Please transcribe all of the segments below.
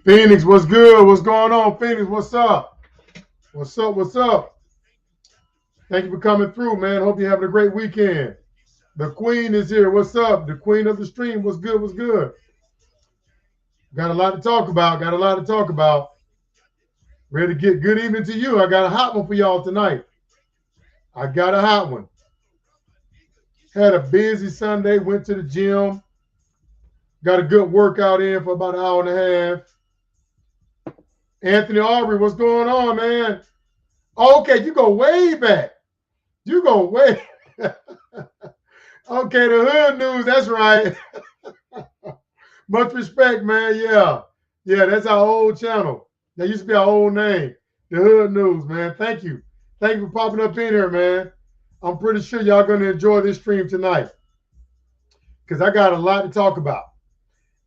Phoenix, what's good? What's going on, Phoenix? What's up? What's up? What's up? Thank you for coming through, man. Hope you're having a great weekend. The Queen is here. What's up? The Queen of the Stream. What's good? What's good? Got a lot to talk about. Got a lot to talk about. Ready to get good evening to you. I got a hot one for y'all tonight. I got a hot one. Had a busy Sunday. Went to the gym. Got a good workout in for about an hour and a half. Anthony Aubrey, what's going on, man? Okay, you go way back. You go way. Okay, the hood news. That's right. Much respect, man. Yeah, that's our old channel. That used to be our old name. The hood news, man. Thank you. Thank you for popping up in here, man. I'm pretty sure y'all gonna enjoy this stream tonight because I got a lot to talk about.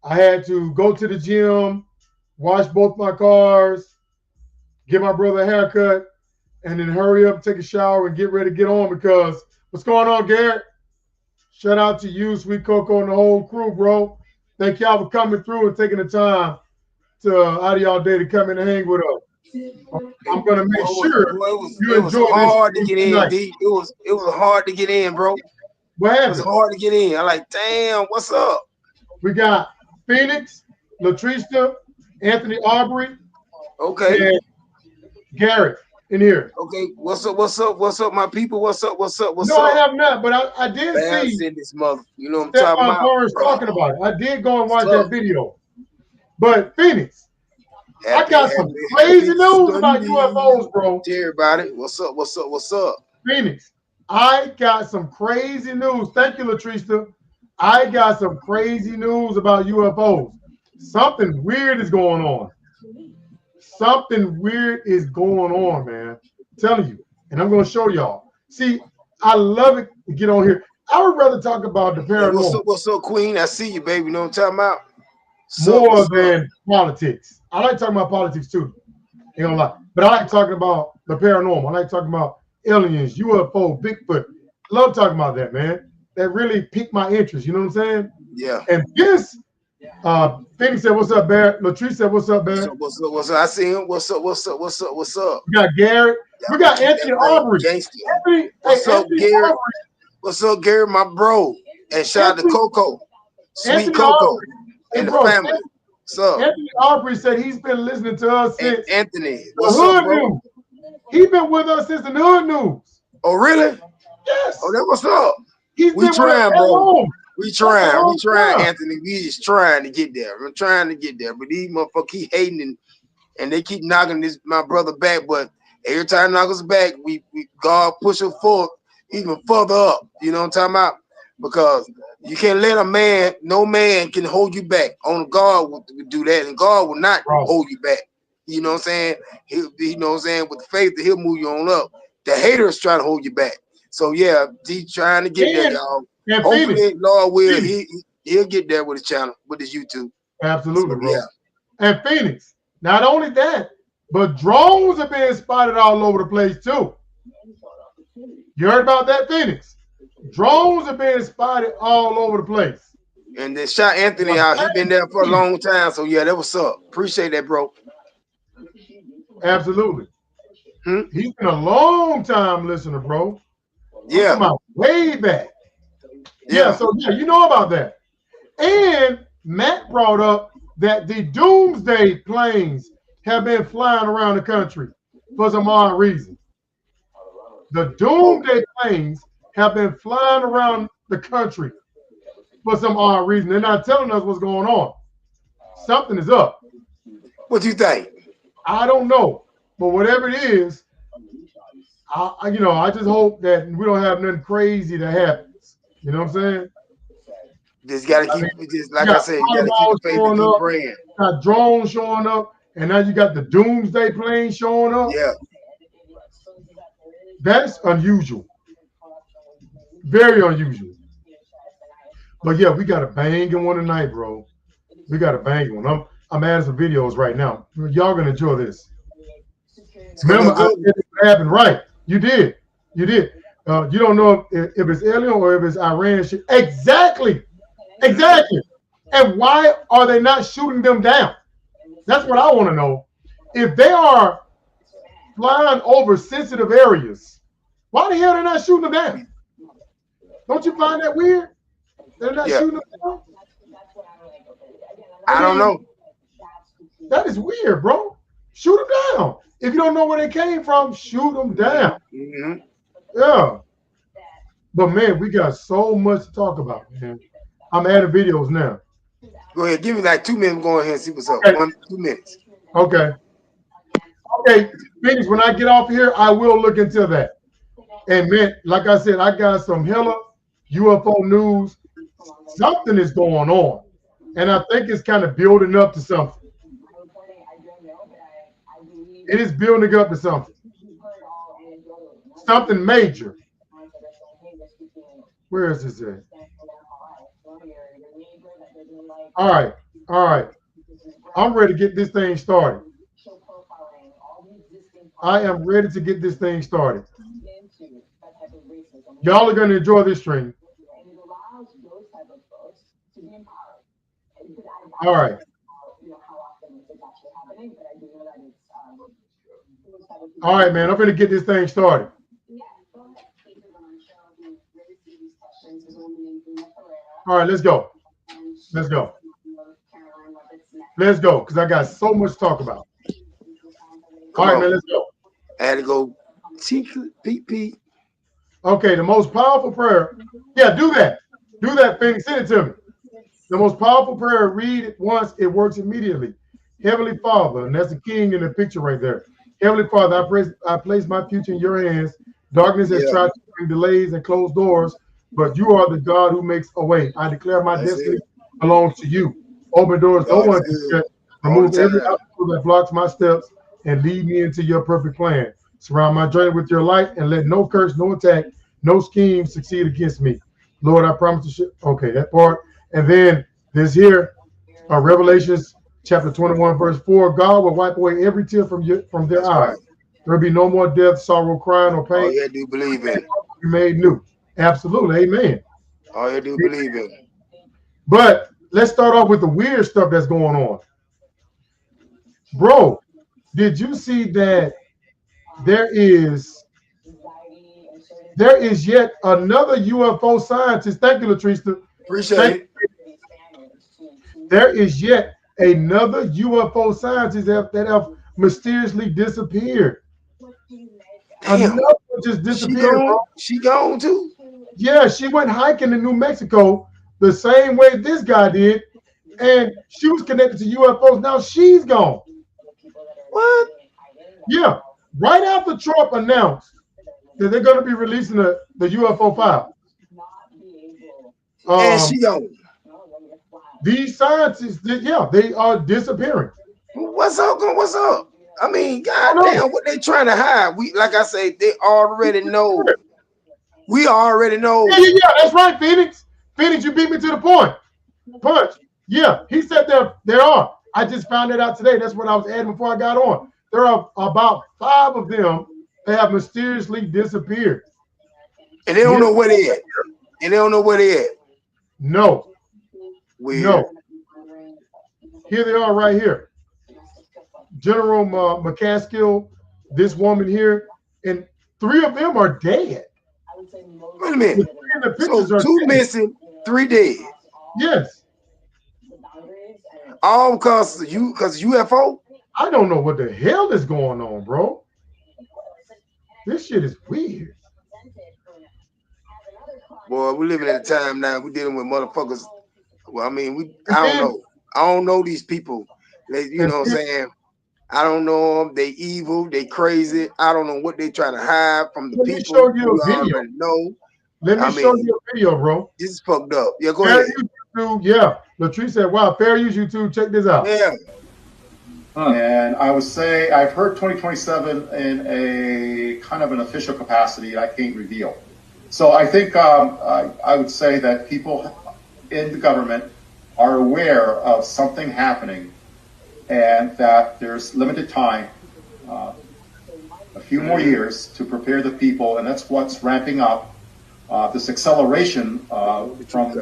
I had to go to the gym, wash both my cars, give my brother a haircut, and then hurry up, take a shower, and get ready to get on because what's going on, Garrett? Shout out to you, Sweet Coco, and the whole crew, bro. Thank y'all for coming through and taking the time to out of y'all day to come in and hang with us. I'm gonna make sure you enjoy this. Hard to get in, D. It was hard to get in, bro. What happened? It was hard to get in. I'm like, damn, what's up? We got Phoenix, Latrista, Anthony Aubrey, okay, and Garrett in here. Okay, what's up, my people? What's up? No, I have not, but I did see in this mother. You know what I'm talking about it. I did go and watch that video. But Phoenix, I got some crazy news about UFOs, bro. Tell everybody, what's up? Phoenix, I got some crazy news. Thank you, Latrista. I got some crazy news about UFOs. Something weird is going on. Something weird is going on, man. I'm telling you. And I'm going to show y'all. See, I love it to get on here. I would rather talk about the paranormal. Hey, what's up, Queen? I see you, baby. You know what I'm talking about? More than politics. I like talking about politics too. Ain't gonna lie. But I like talking about the paranormal. I like talking about aliens, UFO, Bigfoot. Love talking about that, man. That really piqued my interest. You know what I'm saying? Yeah. And this, Phoenix said, "What's up, Barrett?" Latrice said, "What's up, Barrett?" What's up? I see him. What's up? We got Garrett. We got Anthony Aubrey. What's up, Garrett? What's up, Garrett, my bro? And shout out to Coco, Sweet Coco, and the family. What's up? Anthony Aubrey said he's been listening to us since Anthony. What's up, bro? He's been with us since the hood news. Oh, really? Yes. Oh, that what's up? We trying, bro. We trying, Anthony. We just trying to get there. We're trying to get there, but these motherfuckers keep hating and they keep knocking my brother back. But every time knock us back, we God push him forward even further up. You know what I'm talking about? Because you can't let a man, no man can hold you back. Only God will do that, and God will not hold you back. You know what I'm saying? You know what I'm saying? With the faith that he'll move you on up. The haters trying to hold you back. So yeah, he's trying to get there, y'all. Hopefully, Phoenix, Lord will, he'll get there with his channel, with his YouTube. Absolutely, so, bro. Yeah. And Phoenix, not only that, but drones are being spotted all over the place too. You heard about that, Phoenix? Drones are being spotted all over the place. And then shot Anthony out. He's been there for a long time. So yeah, that what's up. Appreciate that, bro. Absolutely. He's been a long time listener, bro. Yeah. Way back. Yeah, so yeah, you know about that. And Matt brought up that the doomsday planes have been flying around the country for some odd reason. The doomsday planes have been flying around the country for some odd reason. They're not telling us what's going on. Something is up. What do you think? I don't know, but whatever it is, I just hope that we don't have nothing crazy that happens. You know what I'm saying? Just gotta keep, just like I said, you gotta keep the faith and keep praying. Got drones showing up, and now you got the doomsday plane showing up. Yeah, that's unusual. Very unusual. But yeah, we got a banging one tonight, bro. We got a banging one. I'm adding some videos right now. Y'all gonna enjoy this. Remember, I said it happened right. You did. You don't know if it's alien or if it's Iran shit. Exactly. And why are they not shooting them down? That's what I want to know. If they are flying over sensitive areas, why the hell they're not shooting them down? Don't you find that weird? They're not shooting them down? I don't know. That is weird, bro. Shoot them down. If you don't know where they came from, shoot them down. Mm-hmm. Yeah. But man, we got so much to talk about, man. I'm adding videos now. Go ahead. Give me like 2 minutes. Go ahead and see what's up. Okay. 2 minutes. Okay. Okay, Phoenix, when I get off here, I will look into that. And man, like I said, I got some hella UFO news. Something is going on. And I think it's kind of building up to something. It is building up to something. Something major. Where is this at? All right. All right. I'm ready to get this thing started. I am ready to get this thing started. Y'all are going to enjoy this stream. All right. All right, man. I'm going to get this thing started. All right, let's go. Let's go. Let's go, because I got so much to talk about. All right, man, let's go. I had to go TP. Okay, the most powerful prayer. Yeah, do that. Do that thing. Send it to me. The most powerful prayer, read it once, it works immediately. Heavenly Father, and that's the king in the picture right there. Heavenly Father, I place my future in your hands. Darkness has tried to bring delays and close doors, but you are the God who makes a way. I declare my destiny belongs to you. Open doors no one can shut. Remove every obstacle that blocks my steps and lead me into your perfect plan. Surround my journey with your light and let no curse, no attack, no scheme succeed against me. Lord, I promise to okay, that part. And then this here, Revelations chapter 21, verse 4. God will wipe away every tear from their eyes. There will be no more death, sorrow, crying, or pain. All you do believe in. Be made new. Absolutely. Amen. All you do believe in. But let's start off with the weird stuff that's going on. Bro, did you see that there is yet another UFO scientist? Thank you, Latrice. Appreciate it. There is yet another UFO scientist that have mysteriously disappeared. Damn. Another one just disappeared. She gone too? Yeah, she went hiking in New Mexico the same way this guy did, and she was connected to UFOs. Now she's gone. What? Yeah, right after Trump announced that they're going to be releasing the UFO file. And she gone. These scientists, they are disappearing. What's up? What's up? I mean, goddamn, what they trying to hide? We, like I say, they already know. We already know. Yeah, that's right, Phoenix. Phoenix, you beat me to the point. Punch. Yeah, he said there are. I just found it out today. That's what I was adding before I got on. There are about 5 of them that have mysteriously disappeared. And they don't know where they at. And they don't know where they at. No. Weird. No. Here they are right here. General McCaskill, this woman here, and 3 of them are dead. Wait a minute. So 2 missing, 3 dead. Yes. All because UFO? I don't know what the hell is going on, bro. This shit is weird. Boy, we're living at a time now. We're dealing with motherfuckers. Well, I mean, I don't know. I don't know these people. You know what I'm saying? I don't know them. They evil. They crazy. I don't know what they trying to hide from the people. Let me show you a video. Let me show you a video, bro. This is fucked up. Yeah, go ahead. Yeah. Latrice said, wow, fair use YouTube. Check this out. Yeah. And I would say I've heard 2027 in a kind of an official capacity I can't reveal. So I think I would say that people in the government are aware of something happening and that there's limited time, a few more years to prepare the people, and that's what's ramping up this acceleration from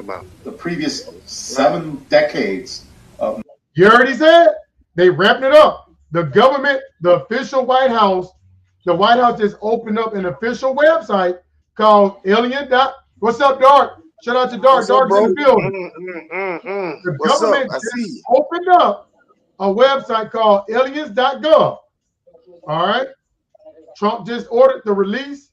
the previous 7 decades of. You already said? They wrapping it up. The government, the official White House, the White House just opened up an official website called Alien. What's up, Dark? Shout out to Dark. What's up, Dark's bro? in the building. The What's government up? I just see you. opened up a website called aliens.gov. All right. Trump just ordered the release.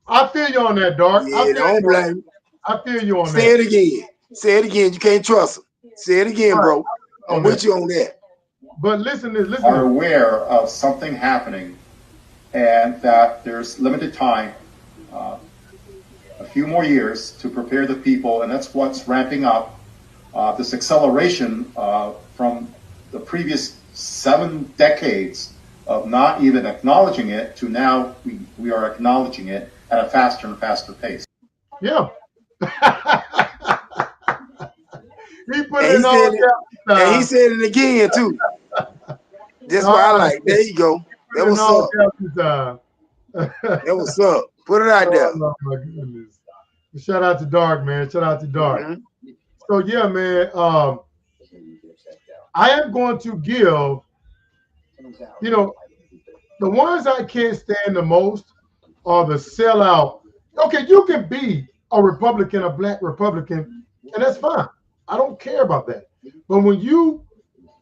I feel you on that, Dark. Yeah, don't blame. I feel you on that. Say it again. Say it again. You can't trust him. Say it again, bro. I'm with you on that. But listen to this. Are aware of something happening and that there's limited time, a few more years to prepare the people, and that's what's ramping up this acceleration from the previous 7 decades of not even acknowledging it to now we are acknowledging it at a faster and faster pace. Yeah. He put and it all down. And he said it again too. That's why I like. There you go. That was up. That was up. Put it out there. Oh my goodness. Shout out to Dark, man. Shout out to Dark. Mm-hmm. So yeah, man. I am going to give, you know, the ones I can't stand the most are the sellout. Okay, you can be a Republican, a black Republican, and that's fine. I don't care about that. But when you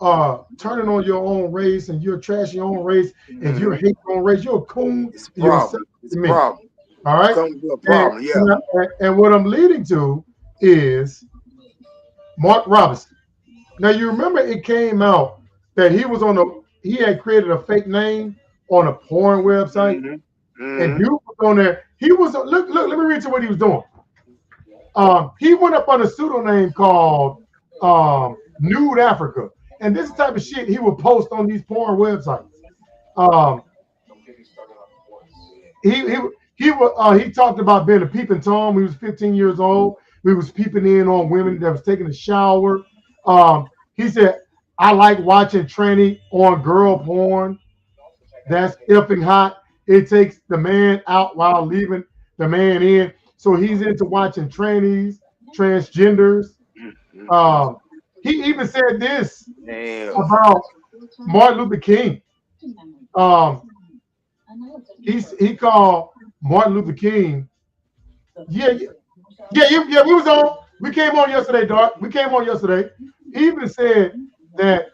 are turning on your own race and you're trashing your own race and you're hating your own race, you're a coon. It's a problem. It's a problem. All right. A problem. And what I'm leading to is Mark Robinson. Now you remember it came out that he had created a fake name on a porn website, and dude was on there. He was look. Let me read you what he was doing. He went up on a pseudonym called Nude Africa, and this type of shit he would post on these porn websites. He talked about being a peeping Tom. He was 15 years old. He was peeping in on women that was taking a shower. He said, "I like watching tranny on girl porn. That's effing hot. It takes the man out while leaving the man in." So he's into watching trannies, transgenders. He even said this about Martin Luther King. He called Martin Luther King. Yeah, we was on. We came on yesterday, Dark. We came on yesterday. He even said that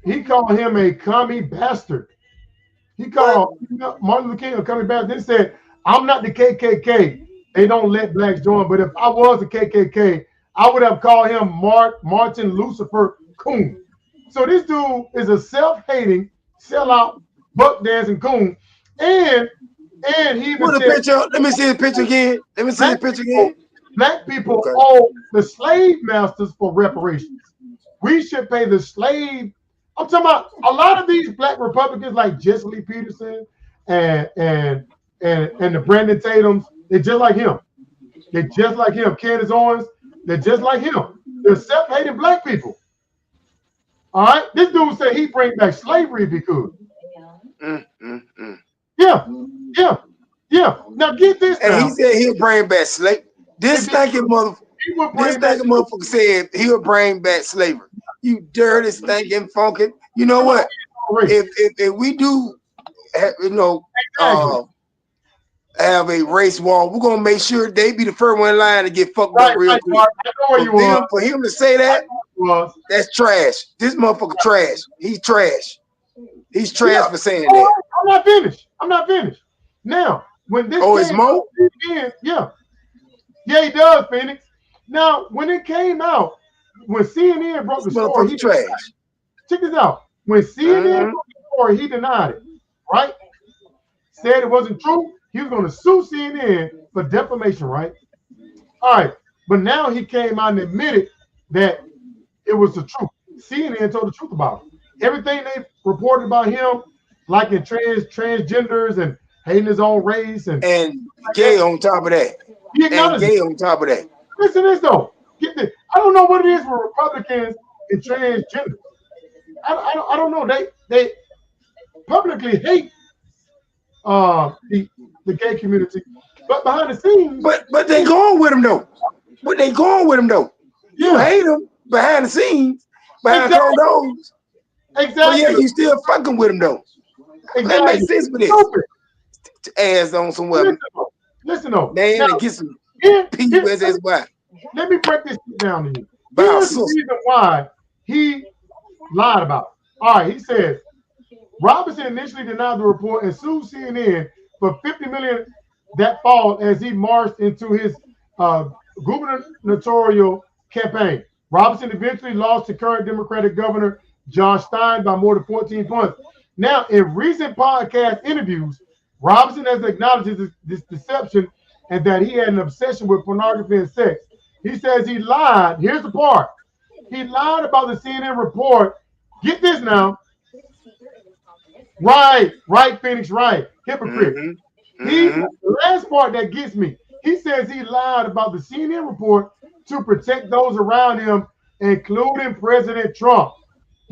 he called him a commie bastard. He called Martin Luther King a commie bastard. Then said, "I'm not the KKK. They don't let blacks join. But if I was the KKK, I would have called him Martin Lucifer Coon." So this dude is a self-hating, sellout, buck dancing coon. And he even said, picture. Let me see the picture again. Black people owe the slave masters for reparations. We should pay the slave. I'm talking about a lot of these black Republicans like Jesse Lee Peterson and the Brandon Tatums. They're just like him. They're just like him. Candace Owens. They're just like him. They're self-hating black people. All right. This dude said he'd bring back slavery if he could. Yeah. Now get this. And he said he'll bring back slavery. This stinking motherfucker said he'll bring back slavery. You dirty, stinking, funky. You know what? If we do, have a race war, we're gonna make sure they be the first one in line to get fucked up real quick. For him to say that, that's trash. This motherfucker trash. He's trash. He's trash for saying that. I'm not finished. Now, when this it's Mo? Yeah, he does, Phoenix. Now, when it came out, when CNN broke the story, he trash. Check this out. When CNN broke the story, he denied it, right? Said it wasn't true. He was going to sue CNN for defamation, right? All right. But now he came out and admitted that it was the truth. CNN told the truth about it. Everything they reported about him, like in transgenders and hating his own race and gay on top of that. Listen to this though. Get this. I don't know what it is with Republicans and transgenders. I don't know. They publicly hate the gay community, but behind the scenes. But they going with him though. You hate him, behind the scenes, behind closed doors. Exactly. But yeah, you still fucking with him though. Exactly. That makes sense with this. Stupid. Ass on some weapon. Listen though. Man, Now, and get some PUSSY. Let me break this down to you. Here's the reason why he lied about it. All right, he says Robinson initially denied the report and sued CNN for $50 million that fall as he marched into his gubernatorial campaign. Robinson eventually lost to current Democratic Governor Josh Stein by more than 14 points. Now, in recent podcast interviews, Robinson has acknowledged this deception and that he had an obsession with pornography and sex. He says he lied. Here's the part. He lied about the CNN report. Get this now. Right, Phoenix, right. Hypocrite. The last part that gets me. He says he lied about the CNN report to protect those around him, including President Trump,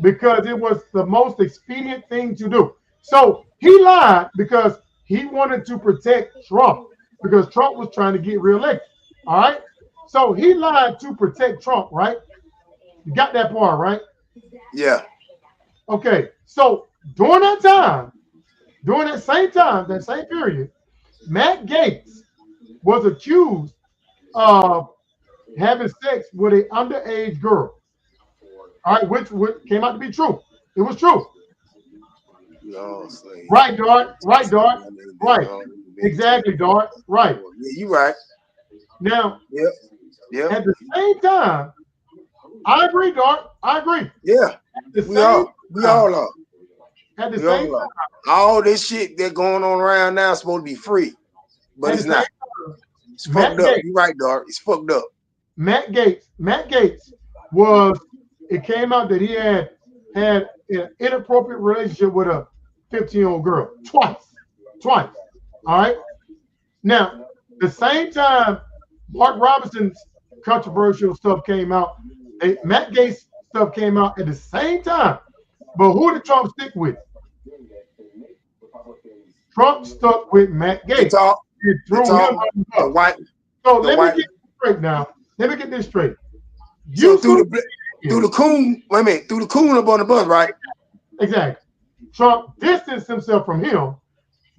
because it was the most expedient thing to do. So he lied because he wanted to protect Trump, because Trump was trying to get reelected. All right. So he lied to protect Trump, right? You got that part, right? Yeah. Okay. So during that time, during that same time, that same period, Matt Gaetz was accused of having sex with an underage girl. All right, which came out to be true. It was true. No, right, Dart. Right, Dart. Right. Exactly, Dart. Right. Yeah, you right. Now, yep. At the same time, I agree, Dart. I agree. Yeah. We all are. At the same time, all this shit that going on around now is supposed to be free, but it's not. It's fucked up. You're right, Dart. It's fucked up. Matt Gaetz was. It came out that he had an inappropriate relationship with a 15-year-old girl twice. All right. Now, the same time Mark Robinson's controversial stuff came out, Matt Gaetz stuff came out at the same time. But who did Trump stick with? Trump stuck with Matt Gaetz. So let me get this straight now. Let me get this straight. Through the coon up on the bus, right? Exactly. Trump distanced himself from him,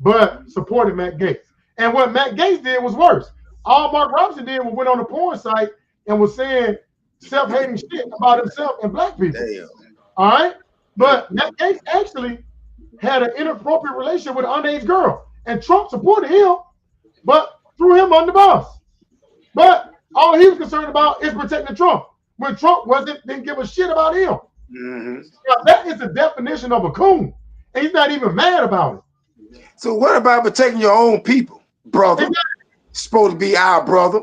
but supported Matt Gaetz. And what Matt Gaetz did was worse. All Mark Robinson did was went on a porn site and was saying self-hating shit about himself and black people. Damn. All right? But Matt Gaetz actually had an inappropriate relationship with an underage girl. And Trump supported him, but threw him on the bus. But all he was concerned about is protecting Trump, when Trump didn't give a shit about him. Now, that is the definition of a coon. And he's not even mad about it. So what about protecting your own people, brother? Exactly. Supposed to be our brother.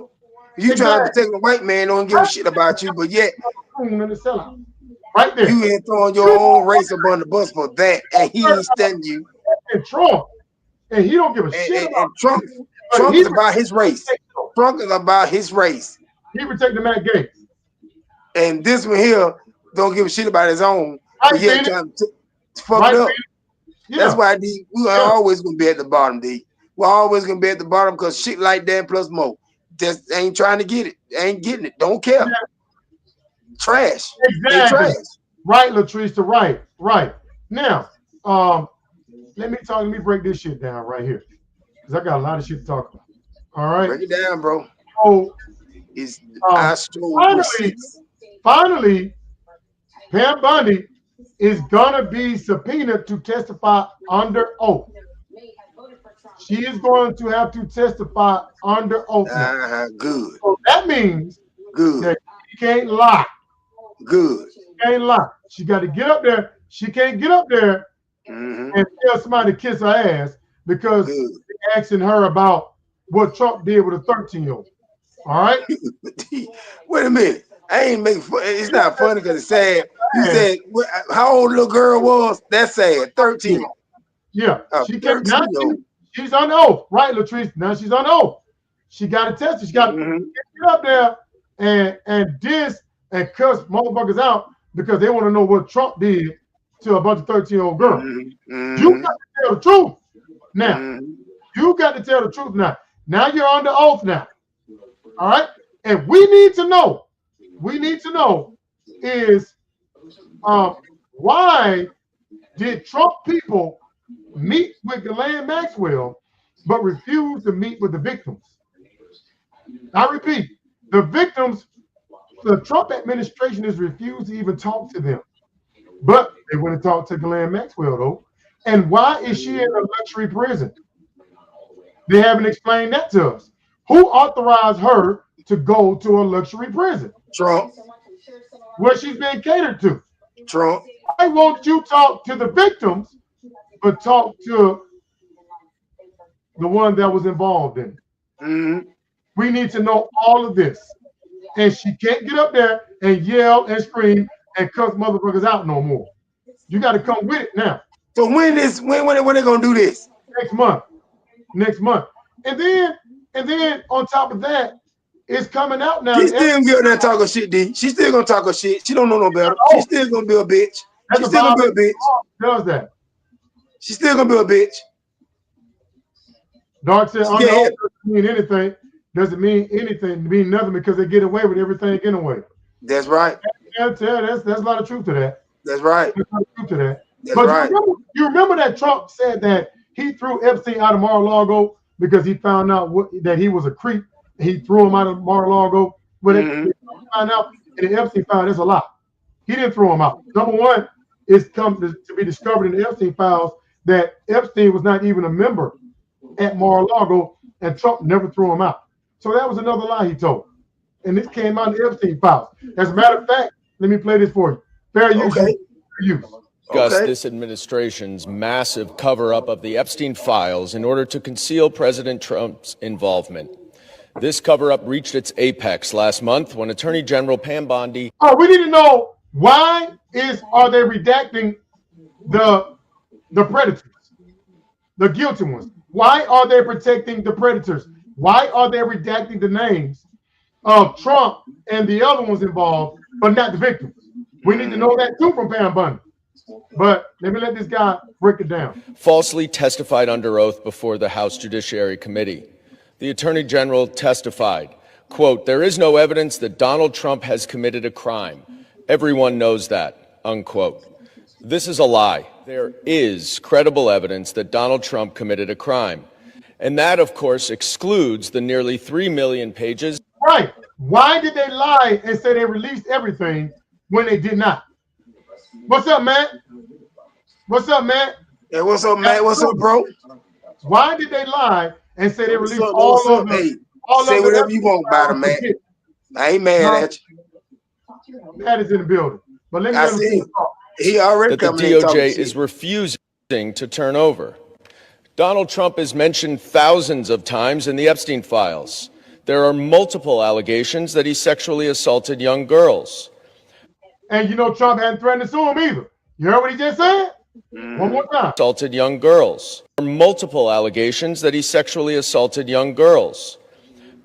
You trying to protect a white man, don't give a shit about you, but yet right there. You ain't throwing your own race up on the bus for that, and he ain't standing you. And Trump, and he don't give a shit about Trump is about his race. Trump is about his race. He protected Matt Gaetz. And this one here don't give a shit about his own. But yet trying to fuck it up. Yeah. That's why D, we are always gonna be at the bottom, D. We're always gonna be at the bottom because shit like that plus more. Just ain't trying to get it. Ain't getting it. Don't care. Yeah. Trash. Exactly. Trash. Right, Latrice, right. Now, let me break this shit down right here. Because I got a lot of shit to talk about. All right. Break it down, bro. So it's finally, Pam Bundy is gonna be subpoenaed to testify under oath. She is going to have to testify under oath. Good. So that means that she can't lie. Good. She can't lie. She got to get up there. She can't get up there and tell somebody to kiss her ass because they're asking her about what Trump did with a 13-year-old. All right? Wait a minute. I ain't making fun. It's not funny because it's sad. You said how old the little girl was? That's sad. 13. Yeah. She can't. She's on oath, right, Latrice? Now she's on oath. She got to test it. She got to get up there and diss and cuss motherfuckers out because they want to know what Trump did to a bunch of 13-year-old girls. You got to tell the truth. Now, you got to tell the truth now. Now you're under oath now. All right? And we need to know is why did Trump people meet with Ghislaine Maxwell but refuse to meet with the victims? I repeat, the victims, the Trump administration has refused to even talk to them. But they went and talked to Ghislaine Maxwell, though. And why is she in a luxury prison? They haven't explained that to us. Who authorized her to go to a luxury prison? Trump. Where she's being catered to? Trump. Why won't you talk to the victims, but talk to the one that was involved in it? Mm-hmm. We need to know all of this. And she can't get up there and yell and scream and cuss motherfuckers out no more. You got to come with it now. So when they gonna do this? Next month. And then on top of that, it's coming out now. She's still gonna be out there talking shit, D. She's still gonna talk her shit. She don't know no better. She's still gonna be a bitch. She's still gonna be a bitch. Does that? She's still gonna be a bitch. Dark said, doesn't mean anything. Doesn't mean anything. It mean nothing because they get away with everything anyway. That's right. That's a lot of truth to that. That's right. There's a lot of truth to that. That's but right. You remember that Trump said that he threw Epstein out of Mar-a-Lago because he found out that he was a creep. He threw him out of Mar-a-Lago. But he found out, and Epstein found it's a lie. He didn't throw him out. Number one, it's come to be discovered in the Epstein files that Epstein was not even a member at Mar-a-Lago, and Trump never threw him out. So that was another lie he told. And this came out in the Epstein files. As a matter of fact, let me play this for you. Fair use. Okay. Fair use. Discuss this administration's massive cover-up of the Epstein files in order to conceal President Trump's involvement. This cover-up reached its apex last month when Attorney General Pam Bondi. We need to know why are they redacting the predators, the guilty ones? Why are they protecting the predators? Why are they redacting the names of Trump and the other ones involved, but not the victims? We need to know that too from Pam Bondi. But let me let this guy break it down. Falsely testified under oath before the House Judiciary Committee. The Attorney General testified, quote, "There is no evidence that Donald Trump has committed a crime. Everyone knows that," unquote. This is a lie. There is credible evidence that Donald Trump committed a crime. And that, of course, excludes the nearly 3 million pages. Right. Why did they lie and say they released everything when they did not? What's up, Matt? What's up, Matt? Hey, what's up, Matt? What's up, bro? Why did they lie and say they released What's up, all what's of up? them? Hey, say whatever you want about him, man. I ain't mad at you. Matt is in the building. But let me I let him see. talk. He already that the coming in talking DOJ shit. is refusing to turn over. Donald Trump is mentioned thousands of times in the Epstein files. There are multiple allegations that he sexually assaulted young girls. And you know Trump hadn't threatened to sue him either. You heard what he just said? One more time. Assaulted young girls. There are multiple allegations that he sexually assaulted young girls.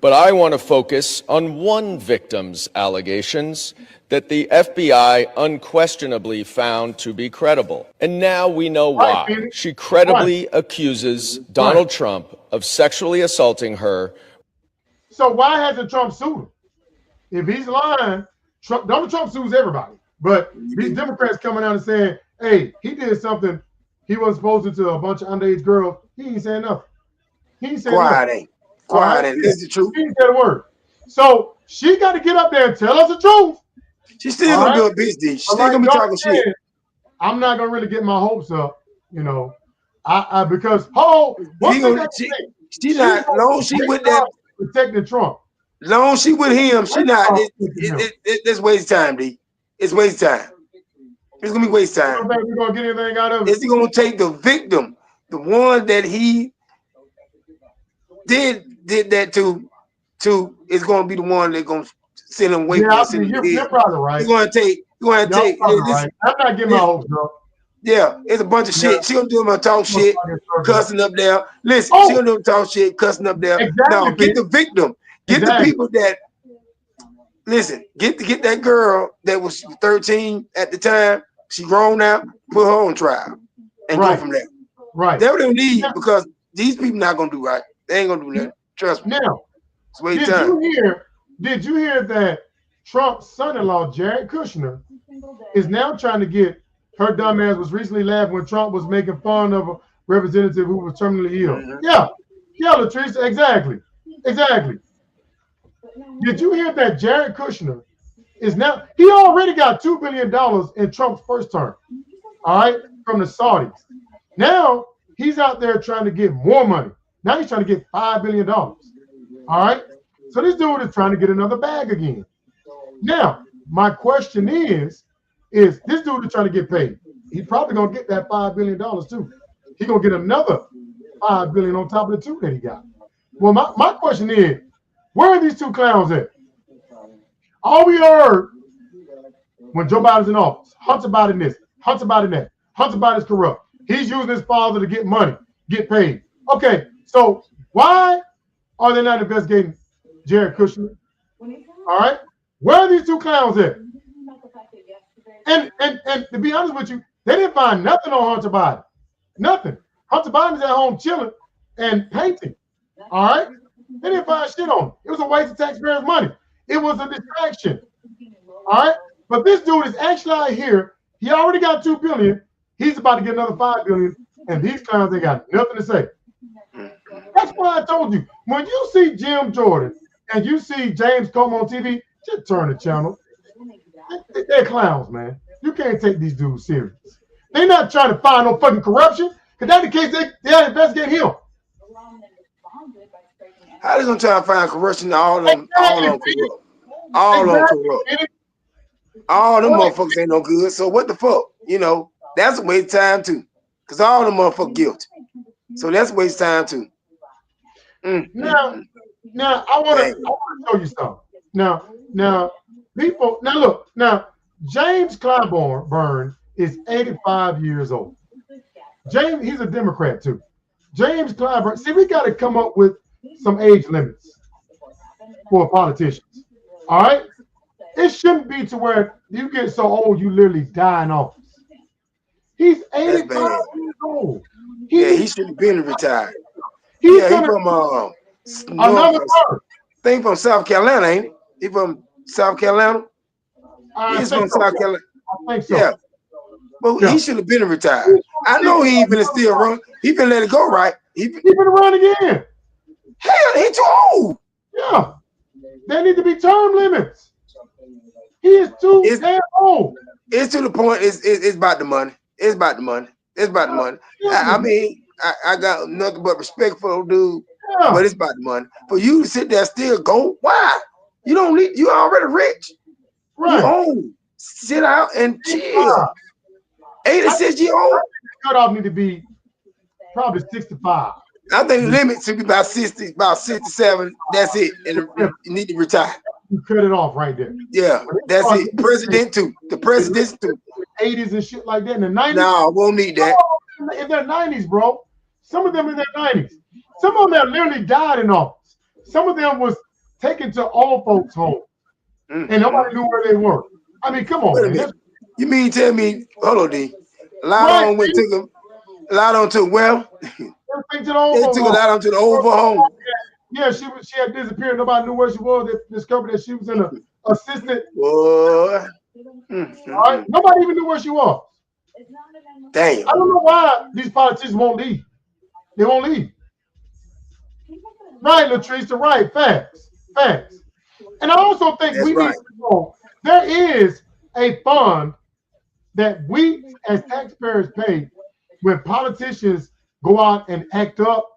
But I want to focus on one victim's allegations that the FBI unquestionably found to be credible. And now we know why. Right, she credibly accuses Donald Trump of sexually assaulting her. So why hasn't Trump sued him? If he's lying, Donald Trump sues everybody. But these Democrats coming out and saying, hey, he did something he wasn't supposed to a bunch of underage girls. He ain't saying nothing. He ain't saying Quiet nothing. ain't. Quiet ain't. This is the truth. He ain't said a word. So she got to get up there and tell us the truth. She's still gonna be a bitch, D. She's still gonna be talking shit. I'm not gonna really get my hopes up, you know. Because she's not long she with that protecting Trump. Long she with him, she not it's waste time, D. It's waste time. It's gonna be waste time. We're gonna get anything out of it. It's gonna take the victim, the one that he did that to is gonna be the one that's gonna send him away. You're probably right. He's gonna take. Right. I'm not getting my hopes up. Yeah, it's a bunch of shit. She gonna do him talk shit, cussing up there. Listen, she gonna do him talk shit, cussing up there. Exactly. Now get the victim. Get the people that listen. Get that girl that was 13 at the time. She grown now. Put her on trial and go from there. Right. That's what they need because these people not gonna do right. They ain't gonna do nothing. Trust me. Now, it's waste time. Did you hear that Trump's son-in-law, Jared Kushner, is now trying to get her dumb ass was recently laughing when Trump was making fun of a representative who was terminally ill. Yeah, Latrice, exactly. Did you hear that Jared Kushner is now, he already got $2 billion in Trump's first term, all right, from the Saudis. Now he's out there trying to get more money. Now he's trying to get $5 billion. All right. So this dude is trying to get another bag again. Now, my question is this dude is trying to get paid. He's probably gonna get that $5 billion too. He's gonna get another $5 billion on top of the two that he got. Well, my question is, where are these two clowns at? All we heard when Joe Biden's in office, Hunter Biden this, Hunter Biden that, Hunter Biden's corrupt. He's using his father to get money, get paid. Okay, so why are they not investigating Jared Kushner? All right, where are these two clowns at? And to be honest with you, they didn't find nothing on Hunter Biden. Nothing. Hunter Biden's at home chilling and painting. All right, they didn't find shit on him. It was a waste of taxpayers' money. It was a distraction. All right, but this dude is actually out here. He already got $2 billion. He's about to get another $5 billion, and these clowns ain't got nothing to say. That's why I told you, when you see Jim Jordan and you see James Comey on TV, just turn the channel. They're clowns, man. You can't take these dudes serious. They're not trying to find no fucking corruption, because that's the case. They are investigating him. How they gonna try to find corruption? All of them corrupt. All them motherfuckers ain't no good. So what the fuck? You know, that's a waste of time too. Because all them motherfuckers guilty. So that's a waste of time too. Now I want to show you something. Now look, James Clyburn is 85 years old. James, he's a Democrat too. James Clyburn, see, we got to come up with some age limits for politicians. All right? It shouldn't be to where you get so old you literally die in office. He's 85 years old. He should have been retired. He's from from South Carolina, ain't he? He from South Carolina? He's from South Carolina. I think so. Yeah. But he should have been retired. I know he been still run. He been let it go, right? He been run again. Hell, he too old. Yeah. There need to be term limits. He is too damn old. It's to the point, it's about the money. It's about the money. It's about the money. I mean, I got nothing but respect for the dude, but it's about the money. For you to sit there still go, why? You don't need, you already rich. Right. You old. Sit out and chill. 86 years old. Cutoff need to be probably 65. I think the limit should be about 60, about 67. That's it. And you need to retire. You cut it off right there. Yeah, that's it. President too. The presidents too. 80s and shit like that in the 90s. No, won't need that. In their 90s, bro. Some of them in their 90s. Some of them that literally died in office. Some of them was taken to old folks' home. And nobody knew where they were. I mean, come on, man. You mean tell me, hold on, D. Lydon went to them. Lydon took well. They took Lydon to the Oval home. Yeah, she had disappeared. Nobody knew where she was. They discovered that she was in an assistant. Boy. All right. Nobody even knew where she was. Damn. I don't know why these politicians won't leave. They won't leave. Right, Latrice, right. Facts. And I also think we need to know there is a fund that we as taxpayers pay when politicians go out and act up,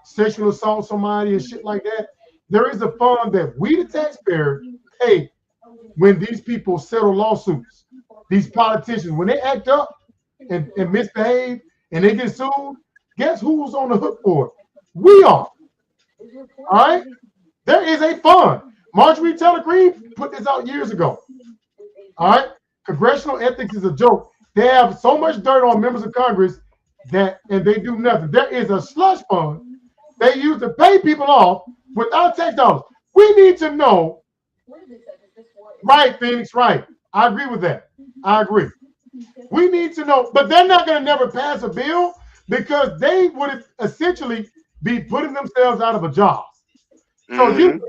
sexual assault somebody and shit like that. There is a fund that we, the taxpayers, pay when these people settle lawsuits. These politicians, when they act up and misbehave and they get sued, guess who's on the hook for it? We are. All right? There is a fund. Marjorie Taylor Greene put this out years ago. All right? Congressional ethics is a joke. They have so much dirt on members of Congress and they do nothing. There is a slush fund they use to pay people off without tax dollars. We need to know. Right, Phoenix, right. I agree with that. I agree. We need to know, but they're not going to never pass a bill because they would essentially be putting themselves out of a job. So you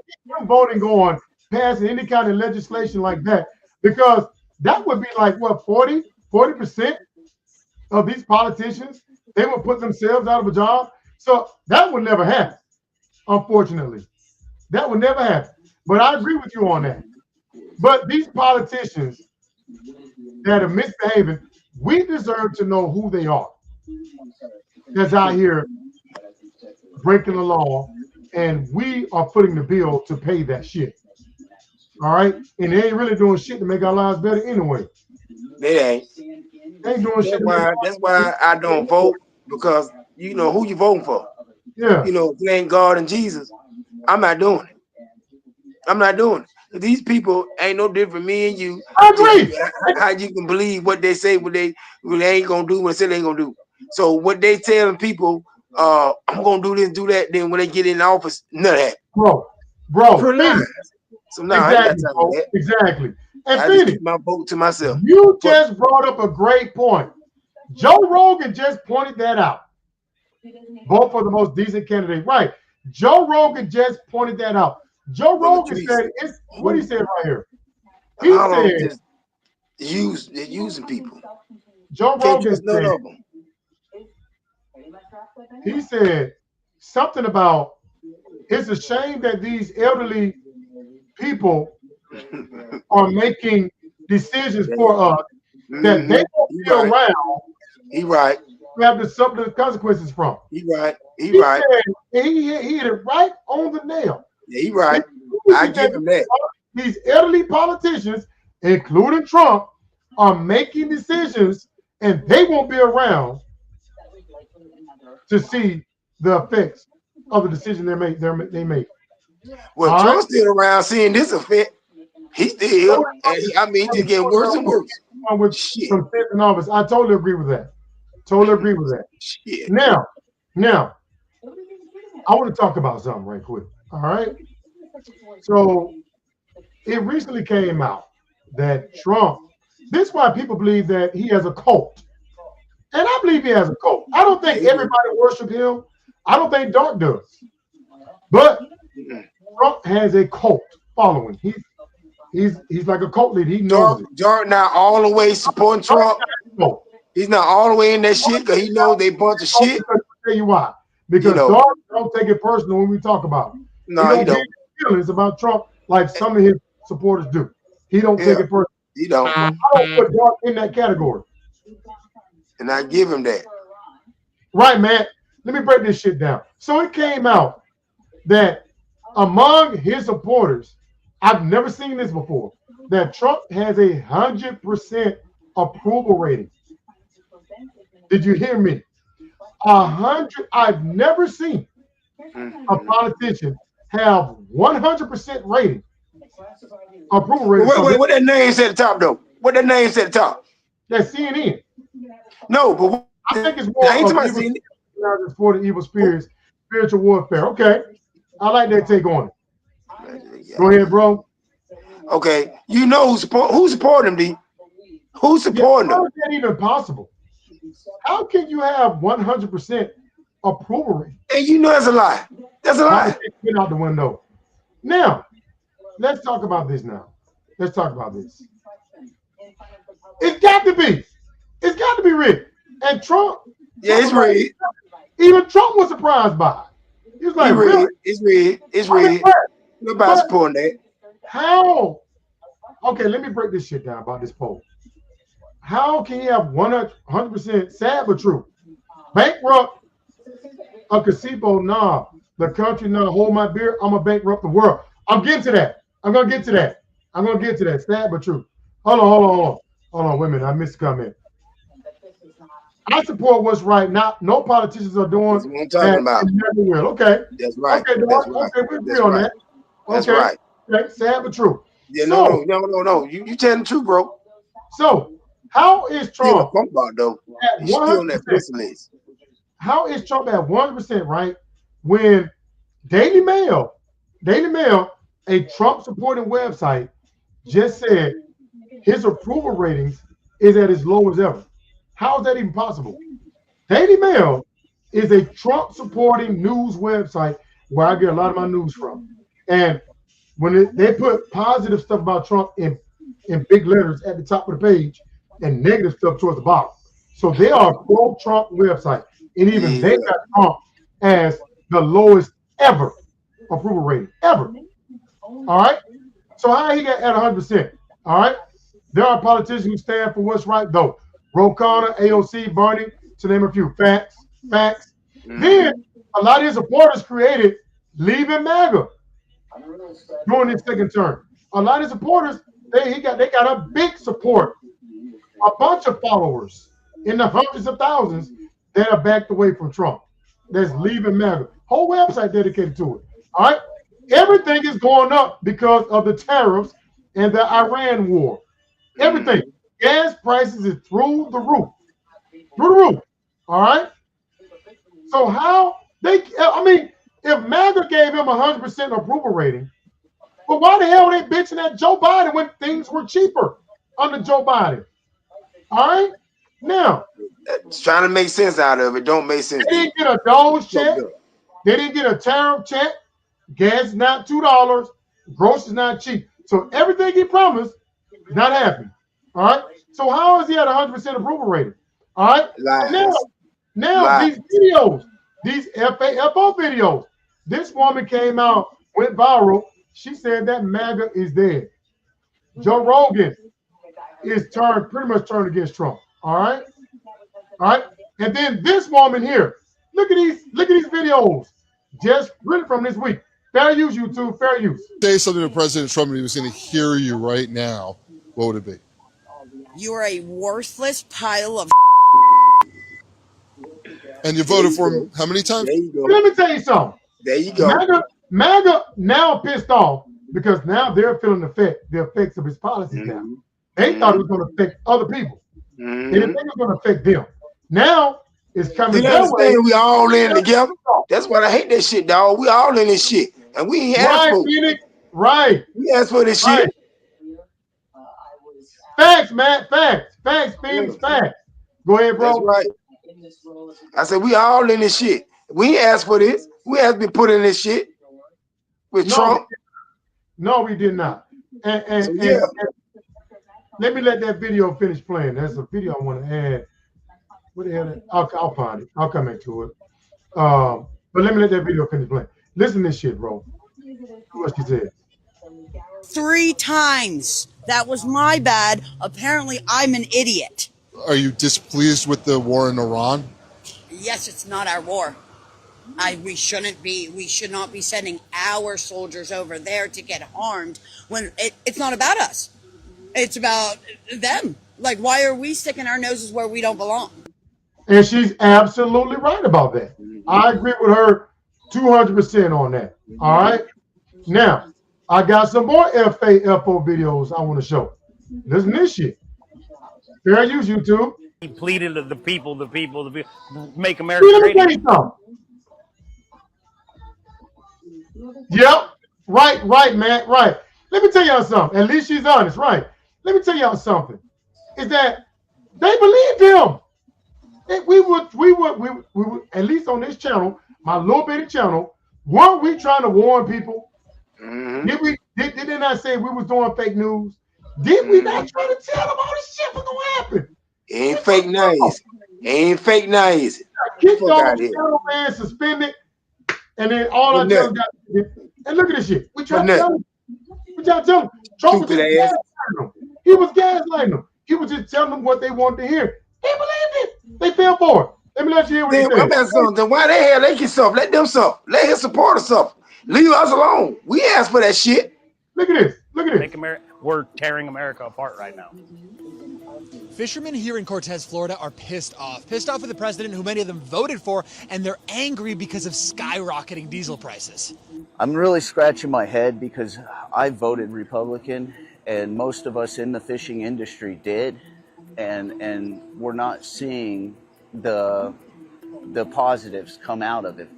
voting going, passing any kind of legislation like that, because that would be like what 40% of these politicians, they would put themselves out of a job. So that would never happen, unfortunately. That would never happen. But I agree with you on that. But these politicians that are misbehaving, we deserve to know who they are. That's out here breaking the law, and we are footing the bill to pay that shit. All right? And they ain't really doing shit to make our lives better anyway. They ain't. They ain't doing shit. That's why I don't vote, because you know who you voting for. Yeah. You know, if it ain't God and Jesus, I'm not doing it. I'm not doing it. These people ain't no different from me and you. I agree. How you can believe what they say, what they ain't gonna do, what they say they ain't gonna do. So what they telling people, I'm gonna do this, do that. Then when they get in office, none of that. Bro. So now Exactly. And I just keep my vote to myself. You just brought up a great point. Joe Rogan just pointed that out. Vote for the most decent candidate. Right. Joe Rogan just pointed that out. Joe Rogan said, what he said right here? He said, using people. Joe Rogan said, he said something about, it's a shame that these elderly people are making decisions for us that they won't be around. He right. Have to suffer the consequences from. He right. He right. Said, he hit it right on the nail. Yeah, he right. I give him that. These elderly politicians, including Trump, are making decisions, and they won't be around to see the effects of the decision they make. Well, Trump's still around seeing this effect. He's still, he's just getting worse and worse. With some sense in office. I totally agree with that. Shit. Now, I want to talk about something right quick. All right. So it recently came out that Trump, this is why people believe that he has a cult. And I believe he has a cult. I don't think everybody worships him. I don't think Dark does. But Trump has a cult following. He's like a cult leader. He knows Dark not all the way supporting Trump. He's not all the way in that shit because he knows they bunch of shit. I'll tell you why. Because Dark don't take it personal when we talk about him. No, he don't. Feelings about Trump like some of his supporters do. He don't take it personal. He don't. I don't put Dark in that category. And I give him that. Right, man. Let me break this shit down. So it came out that among his supporters, I've never seen this before, that Trump has 100% approval rating. Did you hear me? 100. I've never seen a politician have 100% rating. Approval rating. Wait, what that name said at the top though? What that name said at the top? That's CNN. No, but I think it's more for the evil spirits, spiritual warfare. Okay. I like that take on it. Go ahead, bro. Okay. You know who's supporting him, D? Who's supporting him? How is that even possible? How can you have 100% approval rating? And you know that's a lie. That's a lie. Get out the window. Now, let's talk about this now. Let's talk about this. It's got to be. It's got to be rigged. And Trump. Yeah, it's rigged. Even Trump was surprised by it. He was like, really? It's rigged. It's rigged. Nobody's supporting that. How? Okay, let me break this shit down about this poll. How can you have 100% sad but true? Bankrupt a casino, nah. The country, nah. Hold my beer. I'm gonna bankrupt the world. I'm getting to that. I'm gonna get to that. Sad but true. Hold on. Wait a minute. I missed a comment. I support what's right. No politicians are doing what I'm talking about. Never will. Okay. That's right. Okay, we agree on that. That's right. Okay. Sad but true. Yeah, no. You telling the truth, bro. So how is Trump though? He's still on that person list. How is Trump at 100%, right? When Daily Mail, a Trump supporting website, just said his approval ratings is at its low as ever. How is that even possible? Daily Mail is a Trump supporting news website where I get a lot of my news from. And when they put positive stuff about Trump in big letters at the top of the page and negative stuff towards the bottom. So they are a pro-Trump website. And even they got Trump as the lowest ever approval rating, ever. All right? So how he got at 100%? All right? There are politicians who stand for what's right, though. Ro Khanna, AOC, Bernie, to name a few. Facts. Then a lot of his supporters created Leaving MAGA during his second term. A lot of his supporters, they got a big support, a bunch of followers in the hundreds of thousands that are backed away from Trump. That's Leaving MAGA. Whole website dedicated to it. All right? Everything is going up because of the tariffs and the Iran war. Everything. Gas prices is through the roof. All right? So how if MAGA gave him 100% approval rating, but why the hell are they bitching at Joe Biden when things were cheaper under Joe Biden? All right? Now, it's trying to make sense out of it. Don't make sense. They didn't get a Doge check. They didn't get a tariff check. Gas is not $2. Groceries not cheap. So everything he promised is not happening. All right? So how is he at 100% approval rating? All right? Now these videos, these FAFO videos, this woman came out, went viral. She said that MAGA is dead. Joe Rogan is pretty much turned against Trump. All right? All right? And then this woman here, look at these videos, just really from this week. Fair use, YouTube, fair use. Say something to President Trump and he was going to hear you right now. What would it be? You are a worthless pile of. And you voted for him how many times? There you go. Let me tell you something. There you go. MAGA now pissed off because now they're feeling the effects of his policies now. They thought it was going to affect other people. They didn't think it was going to affect them. Now it's coming their way. We all in together. That's why I hate that shit, dog. We all in this shit. And we ain't asked for it. Right. We asked for this shit. Facts, man. Facts, Phoenix, facts. Go ahead, bro. That's right. I said we all in this shit. We ain't asked for this. We have been put in this shit with Trump. No, we did not. And let me let that video finish playing. That's a video I want to add. What the hell? I'll find it. I'll come into it. But let me let that video finish playing. Listen to this shit, bro. What she said. 3 times. That was my bad. Apparently, I'm an idiot. Are you displeased with the war in Iran? Yes, it's not our war. We should not be sending our soldiers over there to get harmed when it's not about us. It's about them. Like, why are we sticking our noses where we don't belong? And she's absolutely right about that. I agree with her 200% on that. All right. Now, I got some more FAFO videos I want to show. Listen to this shit. Fair use, YouTube. He pleaded to the people, make America great again. Yep. Right, man. Right. Let me tell y'all something. At least she's honest, right? Let me tell y'all something. Is that they believed him. We would at least on this channel, my little bitty channel, weren't we trying to warn people? Did they not say we was doing fake news? Did we not try to tell them all this shit was gonna happen? It ain't fake nice. It ain't fake nice. Kicked off the channel, man, suspended, and then all our channels got. And look at this shit. We tried to tell them. Trump was just gaslighting them. He was gaslighting them. He was just telling them what they wanted to hear. They believed it. They fell for it. Let me let you hear what he said. Then why the hell they can suffer? Let them suffer. Let his supporters suffer. Leave us alone. We asked for that shit. Look at this. Look at this. We're tearing America apart right now. Fishermen here in Cortez, Florida are pissed off with the president who many of them voted for, and they're angry because of skyrocketing diesel prices. I'm really scratching my head because I voted Republican and most of us in the fishing industry did, and we're not seeing the positives come out of it.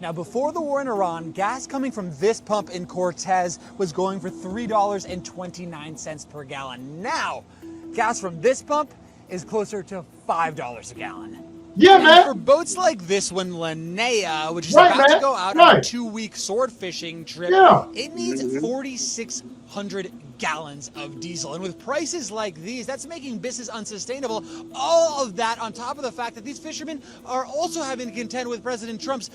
Now, before the war in Iran, gas coming from this pump in Cortez was going for $3.29 per gallon. Now, gas from this pump is closer to $5 a gallon. Yeah, And man. for boats like this one, Linnea, which is Right, about to man. go out on Right. a 2-week sword fishing trip, Yeah. it needs 4,600 gallons of diesel. And with prices like these, that's making business unsustainable. All of that on top of the fact that these fishermen are also having to contend with President Trump's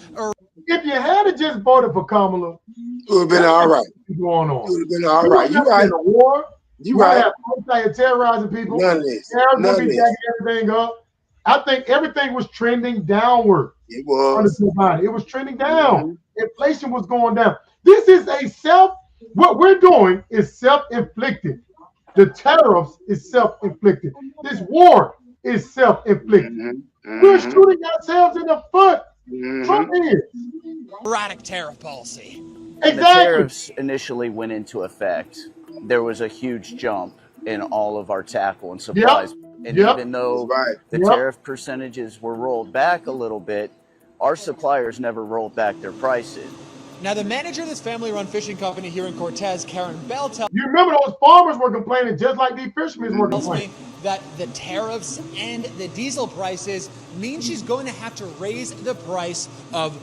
If you had just voted for Kamala, It would have been all right. going It on. would have been all right. You right. In a war. You We're right. have outside terrorizing people. None of this. Terrorists None gonna of be this. jacking everything up. I think everything was trending downward. It Under was. Joe Biden. It was trending down. Inflation was going down. This is what we're doing is self-inflicted. The tariffs is self-inflicted. This war is self-inflicted. We're shooting ourselves in the foot. Trump is. erratic tariff policy. When the tariffs initially went into effect, there was a huge jump in all of our tackle and supplies. And even though the tariff percentages were rolled back a little bit, our suppliers never rolled back their prices. Now, the manager of this family-run fishing company here in Cortez, Karen Bell, tells You remember those farmers were complaining just like these fishermen were complaining. me that the tariffs and the diesel prices mean she's going to have to raise the price of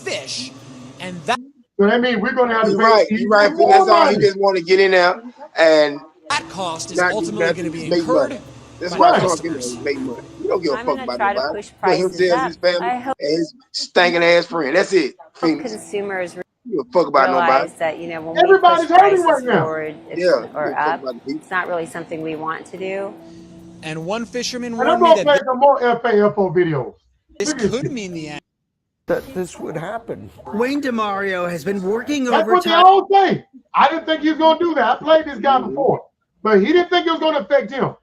fish, and that. So that means we're going to have to You're pay right. You're right. even more That's all. He money. just want to get in there and that cost is not do ultimately nothing, going to be make incurred. money. That's by why the Trump customers. make money. He don't give a I'm fuck gonna about try to nobody. push But prices himself, up. his family, I and hope his stinking ass friend. That's it. Phoenix. consumers You don't give a fuck about realize nobody. that, you know, when Everybody's we push hurting prices right now. forward or Yeah. up, it's not really something we want to do. And one fisherman And I'm warned me going to play that some more FAFO videos. this could mean the end. That this would happen. Wayne DeMario has been working That's what they overtime. all say. I didn't think he was going to do that. I played this guy before, but he didn't think it was going to affect him.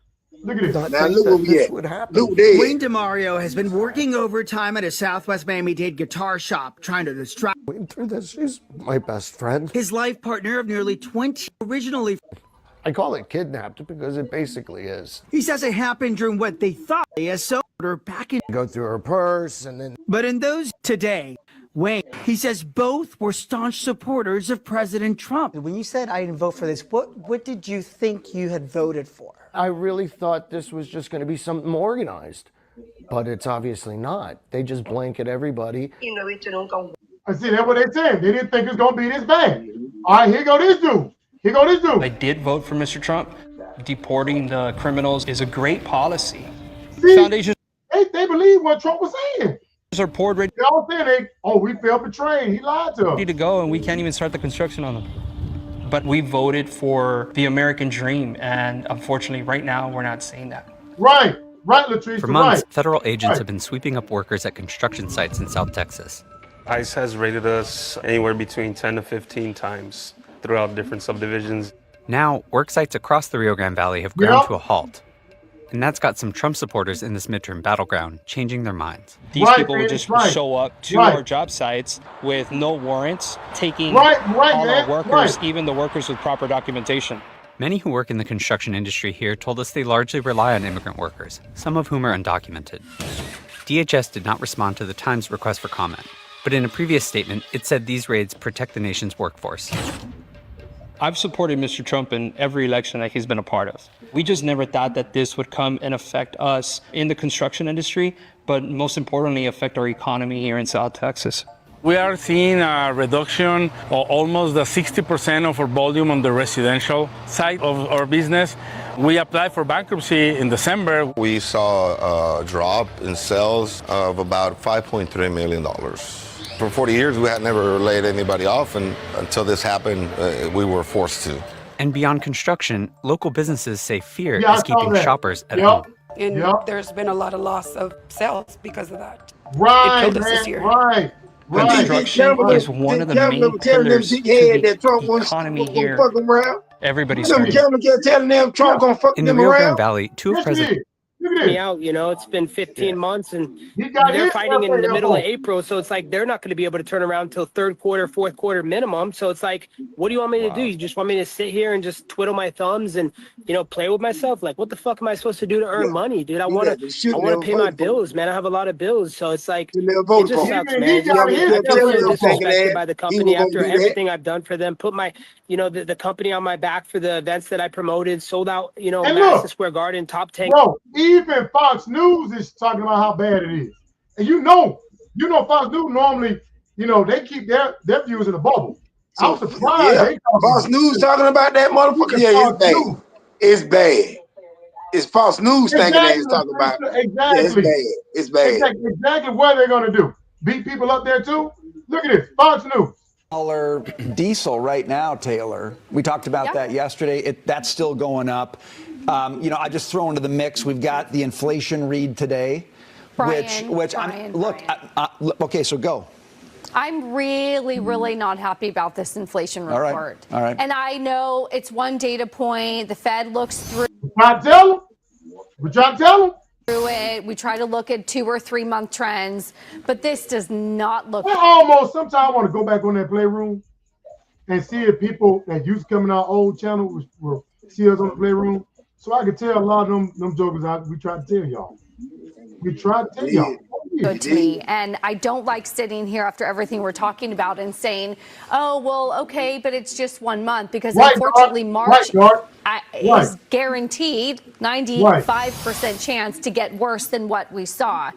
Look at this. Now look where we This at. would happen. Look there. Wayne DeMario has been working overtime at a Southwest Miami-Dade guitar shop, trying to distract Going through this, she's my best friend. his life partner of nearly 20. Originally, I call it kidnapped because it basically is. he says it happened during what they thought a soda back in. Go through her purse and then But in those today, Wayne, he says both were staunch supporters of President Trump. When you said I didn't vote for this, what did you think you had voted for? I really thought this was just going to be something organized, but it's obviously not. They just blanket everybody. I see, that's what they said. They didn't think it was going to be this bad. All right, here go this dude. Here go this dude. I did vote for Mr. Trump. Deporting the criminals is a great policy. See, Foundations they believe what Trump was saying. are poured ready They all saying, we felt betrayed. He lied to us. to go, and we can't even start the construction on them. But we voted for the American dream, and unfortunately, right now, we're not seeing that. Right, Latrice. For months, right. federal agents Right. have been sweeping up workers at construction sites in South Texas. ICE has raided us anywhere between 10 to 15 times throughout different subdivisions. Now, work sites across the Rio Grande Valley have ground to a halt. And that's got some Trump supporters in this midterm battleground changing their minds. These people would just show up to our job sites with no warrants, taking all our workers, even the workers with proper documentation. Many who work in the construction industry here told us they largely rely on immigrant workers, some of whom are undocumented. DHS did not respond to the Times' request for comment, but in a previous statement, it said these raids protect the nation's workforce. I've supported Mr. Trump in every election that he's been a part of. We just never thought that this would come and affect us in the construction industry, but most importantly, affect our economy here in South Texas. We are seeing a reduction of almost 60% of our volume on the residential side of our business. We applied for bankruptcy in December. We saw a drop in sales of about $5.3 million. For 40 years, we had never laid anybody off, and until this happened, we were forced to. And beyond construction, local businesses say fear Yeah, I is saw keeping that. shoppers at Yep. home. And there's been a lot of loss of sales because of that. Right, It killed us this man, year. right. Construction is one of the main pillars to the economy here. Everybody's Them hurting. cameras kept telling them Trump gonna fuck In the them Rio Grande around. Valley, two of President me out, you know, it's been 15 months and got they're hit fighting in after the middle of that. April. So it's like, they're not going to be able to turn around until third quarter, fourth quarter minimum. So it's like, what do you want me to do? You just want me to sit here and just twiddle my thumbs and, you know, play with myself? Like, what the fuck am I supposed to do to earn money, dude? I want to pay my bills, man. I have a lot of bills. So it's like, it just sucks, man. I feel so disrespected by the company after everything I've done for them. Put my, you know, the company on my back for the events that I promoted, sold out, you know, And Madison look, Square Garden, top 10. Bro, even Fox News is talking about how bad it is. And you know Fox News normally, they keep their views in a bubble. I was surprised. Yeah, Fox News talking about that motherfucker. Yeah, it's bad. It's bad. It's Fox News thinking that it's talking about. Exactly. Yeah, it's bad. It's bad. Exactly what they're gonna do. Beat people up there too. Look at this, Fox News. Diesel right now, Taylor. We talked about that yesterday. That's still going up. I just throw into the mix. We've got the inflation read today, okay. So go. I'm really not happy about this inflation report. All right. And I know it's one data point. The Fed looks through. We're trying to tell them. Through it. We try to look at 2 or 3 month trends, but this does not look. Sometimes I want to go back on that Playroom and see if people that used to come in our old channel will see us on the Playroom. So I could tell a lot of them jokers out. We tried to tell y'all. Good to me. And I don't like sitting here after everything we're talking about and saying, oh, well, okay, but it's just 1 month, because unfortunately March is guaranteed 95% chance to get worse than what we saw.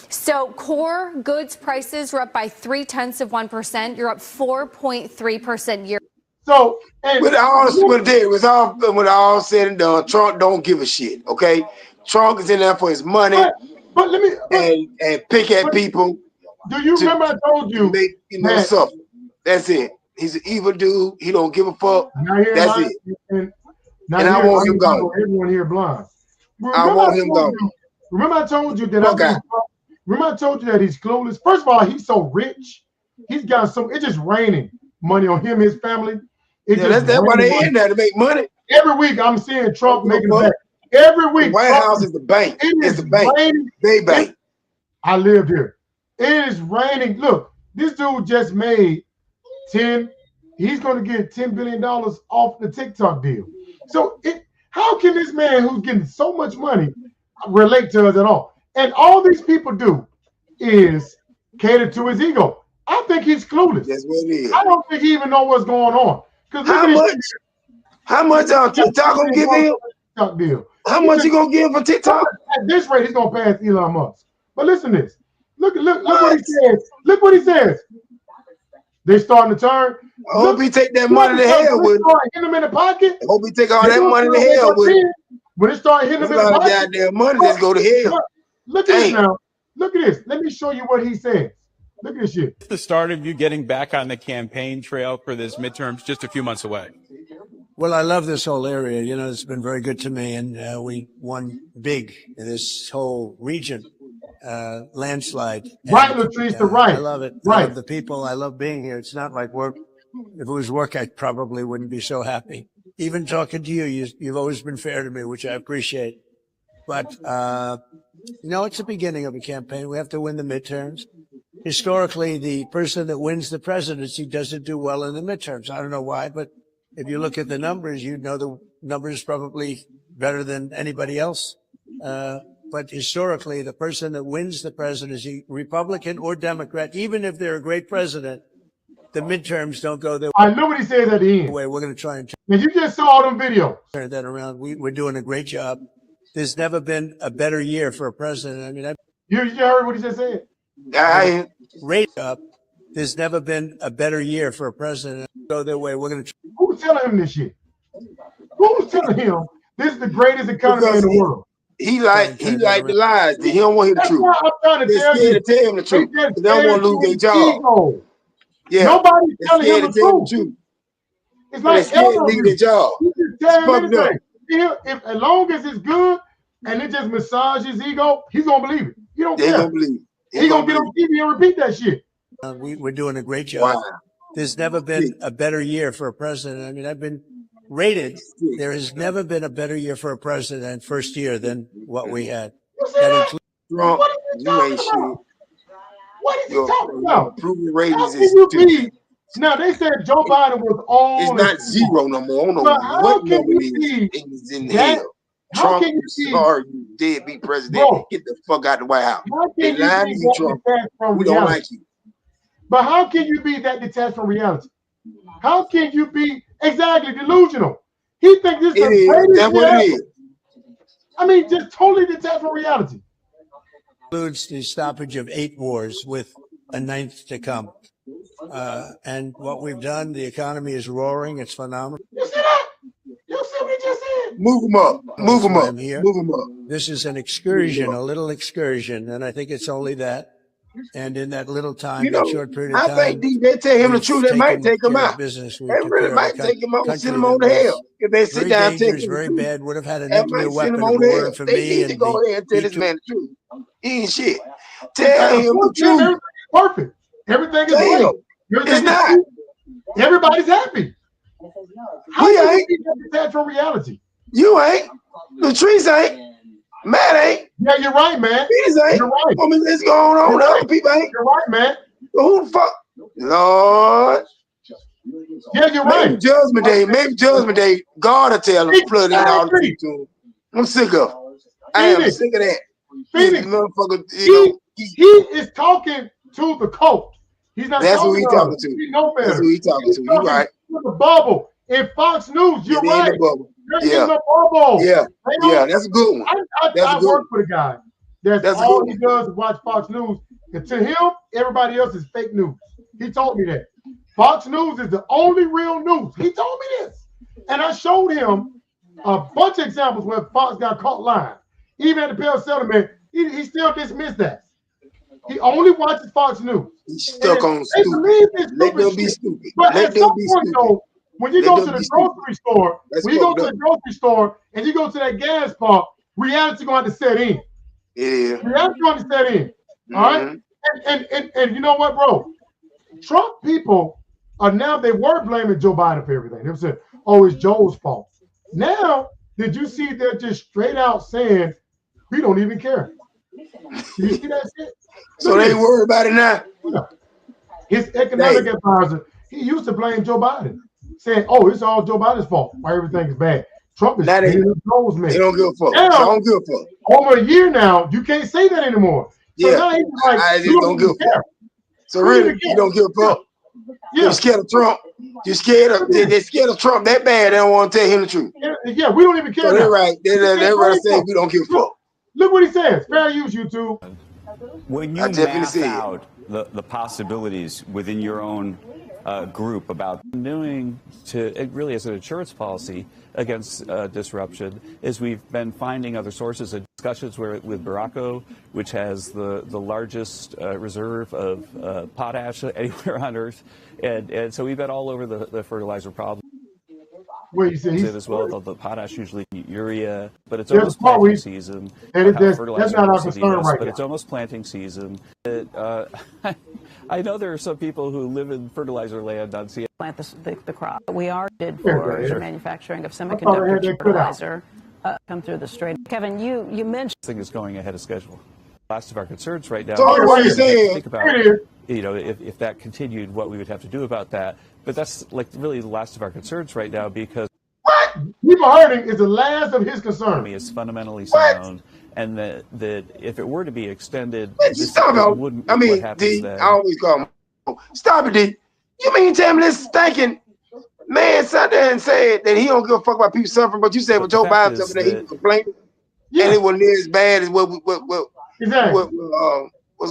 So core goods prices were up by 0.3%. You're up 4.3% year. So, with all said and done, Trump don't give a shit. Okay, Trump is in there for his money. But let me and pick at people. Do you remember I told you? Make, suffer. That's it. He's an evil dude. He don't give a fuck. That's it. And I want him gone. Everyone here blind. I want him gone. Remember I told you that he's clueless. First of all, he's so rich. He's got it just raining money on him, his family. That's why they in there, to make money. Every week I'm seeing Trump making back. Every week. The White House is the bank. It's the bank. They bank. I lived here. It is raining. Look, this dude just made he's going to get $10 billion off the TikTok deal. So how can this man who's getting so much money relate to us at all? And all these people do is cater to his ego. I think he's clueless. That's what it is. I don't think he even knows what's going on. How much on TikTok gonna give him? TikTok deal. How much he gonna give for TikTok? At this rate, he's gonna pass Elon Musk. But listen to this. Look what he says. Look what he says. They're starting to turn. I hope he take that money to hell with him. Hit him in the pocket. I hope he take all that money to hell with him. When it started hitting him in the pocket, goddamn money, let's go to hell. Look at this now. Look at this. Let me show you what he says. Look at this shit. The start of you getting back on the campaign trail for this midterms just a few months away. Well, I love this whole area. It's been very good to me, and we won big in this whole region, landslide. Right, Latrice, the right. I love it. Right. I love the people. I love being here. It's not like work. If it was work, I probably wouldn't be so happy. Even talking to you've always been fair to me, which I appreciate. But, it's the beginning of a campaign. We have to win the midterms. Historically, the person that wins the presidency doesn't do well in the midterms. I don't know why, but if you look at the numbers, the numbers probably better than anybody else. But historically, the person that wins the presidency, Republican or Democrat, even if they're a great president, the midterms don't go their way. I know what he says at the end. We're going to try and now you just saw all them videos. Turn that around. We're doing a great job. There's never been a better year for a president. I mean, you heard what he just said. Rate up. There's never been a better year for a president. Go their way. We're going to. Who's telling him this shit? Who's telling him this is the greatest economy in the world? He like the lies. He don't want to hear the truth. I'm trying to tell you. Tell him the truth. They don't want to lose their job. Yeah. Nobody's telling him the truth. It's like leave their job. If as long as it's good and it just massages his ego, he's gonna believe it. He don't care. He's gonna get on TV and repeat that shit. We're doing a great job. Wow. There's never been a better year for a president. I mean, I've been rated. There has never been a better year for a president first year than what we had. That Trump, you ain't shit. What is he talking about? Proven ratings is now they said Joe Biden was on. It's not zero no more. I don't know what number it is in hell. Trump, sorry, you deadbeat president. Bro, get the fuck out of the White House. They lying to you, Trump. We don't like you. But how can you be that detached from reality? How can you be exactly delusional? He thinks this is the greatest. That's what it is. I mean, just totally detached from reality. includes the stoppage of 8 wars with a 9th to come. And what we've done, the economy is roaring. It's phenomenal. You see that? You see what he just said? Move them up. Move them up. I'm here. Move them up. This is an excursion, a little excursion, and I think it's only that. And in that little time, that short period of time, I think they tell him the truth. They might take him out. Business. They really might take him out and send him on to hell. If they sit down and take him. Very bad. Would have had a They nuclear might send weapon him on to hell. award for They me. need to And go ahead and tell this man the truth. He ain't shit. Tell him the truth. Everything's perfect. Everything is great. It's not. Everybody's happy. How We do ain't. you detach from reality? You ain't. Latrice ain't. Matt ain't. Yeah, you're right, man. Peters ain't. You're right. I mean, let's go on. Other people ain't. You're right, man. Who the fuck? Lord. Yeah, you're right. Maybe Judgment Day. Maybe Judgment Day. God will tell him, flood it all the truth to him. I'm sick of it. I am sick of that. Phoenix, motherfucker, he is talking to the coach. He's not That's who talking he to talking us. to. He know better. That's who he talking to. You're right. To the bubble. In Fox News, you're Yeah, right. in the bubble. They're in the bubble. Yeah. They don't- Yeah, that's a good one. I work for the guy. That's a all good he one. does is watch Fox News. And to him, everybody else is fake news. He told me that. Fox News is the only real news. He told me this. And I showed him a bunch of examples where Fox got caught lying. Even at the Pell settlement, he still dismissed that. He only watches Fox News. He's stuck on They stupid. believe this Let stupid them be shit. stupid. But Let at them some be point, stupid. though, when you Let go them to be the stupid. grocery store, That's when you go fucked to up. the grocery store and you go to that gas pump, reality going to set in. Yeah. Reality going to set in. All right? And you know what, bro? Trump people are now, they were blaming Joe Biden for everything. They were saying, oh, it's Joe's fault. Now, did you see they're just straight out saying, we don't even care. You see that shit? So they ain't worried about it now. His economic advisor, he used to blame Joe Biden, saying, oh, it's all Joe Biden's fault why everything is bad. Trump is Now they his nose, man. They don't give a fuck. Now, They don't give a fuck. over a year now, you can't say that anymore. So Yeah. now he's like, I you just don't give a care. fuck. So really, you don't give a fuck. Yeah. You're scared of Trump. You're scared of they're scared of Trump that bad. They don't want to tell him the truth. Yeah, we don't even care. So they're now. right. They're right to say we don't give a fuck. Look what he says. Fair use, YouTube. When you I definitely map see it. out the possibilities within your own group about doing to it really as an insurance policy against disruption is we've been finding other sources of discussions with Baracco, which has the largest reserve of potash anywhere on Earth, and so we've been all over the fertilizer problem. Where you say As well, the potash usually urea, but it's There's almost a part planting we- season. and it- that's Fertilizer not our works in the concern US, right but now. it's almost planting season. I know there are some people who live in fertilizer land on Seattle. Plant the crop. We are did Yeah, for yeah. manufacturing of I thought I had semiconductor that cut out. fertilizer come through the strait. Kevin, you mentioned Thing is going ahead of schedule. Last of our concerns right now. So what is you're saying- think about, Here it you know, if that continued, what we would have to do about that. But that's like really the last of our concerns right now because People hurting is the last of his concern. economy is fundamentally sound, and that if it were to be extended, What you talking about? wouldn't. I mean, what happens D, then? I always call him. Stop it, D. You mean tell me this stinking man sat there and said that he don't give a fuck about people suffering, but you said But with the Joe fact Biden is something that he that- was complaining, Yeah. and it wasn't near as bad as what's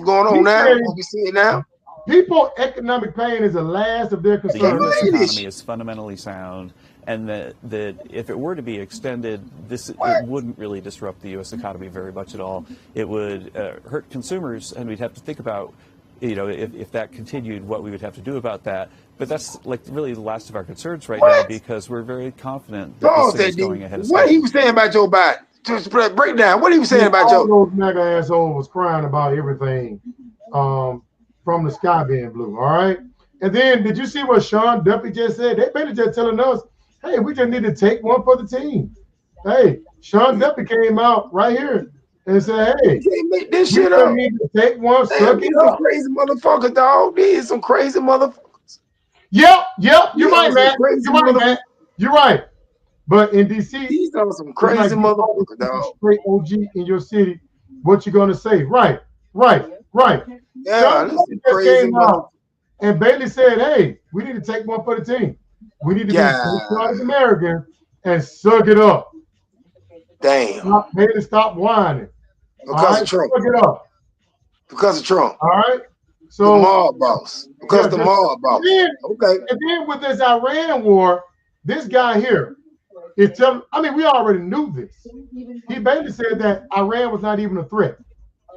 going on He now, said- what we seeing now. People, economic pain is the last of their The concern. U.S. Ladies. economy is fundamentally sound, and that if it were to be extended, it wouldn't really disrupt the U.S. economy very much at all. It would hurt consumers, and we'd have to think about, you know, if that continued, what we would have to do about that. But that's like really the last of our concerns right now because we're very confident that Pause this thing that, is D. going ahead of What schedule. he was saying about Joe Biden? Just break down. What he was saying about all Joe? those mega assholes was crying about everything from the sky being blue. All right. And then did you see what Sean Duffy just said? They basically just telling us, hey, we just need to take one for the team. Hey, Sean Duffy came out right here and said, hey, You can't make this we shit just up. need to take one, Damn, suck these it some up. crazy motherfuckers, dog. These some crazy motherfuckers. Yep, you're These right, are man. some crazy You're right, man. You're right. But in DC, These are some crazy motherfuckers, dog. straight OG in your city, what you gonna say? Right. Yeah, Sean this Duffy is just crazy came out and Bailey said, hey, we need to take one for the team. We need to Yeah. be patriotic Americans and suck it up. Damn. Bailey, stop whining. Because of Suck Trump. it up. Because of Trump. All right. So the mob boss. Because the mob boss. Okay. And then with this Iran war, this guy here is telling. I mean, we already knew this. He basically said that Iran was not even a threat.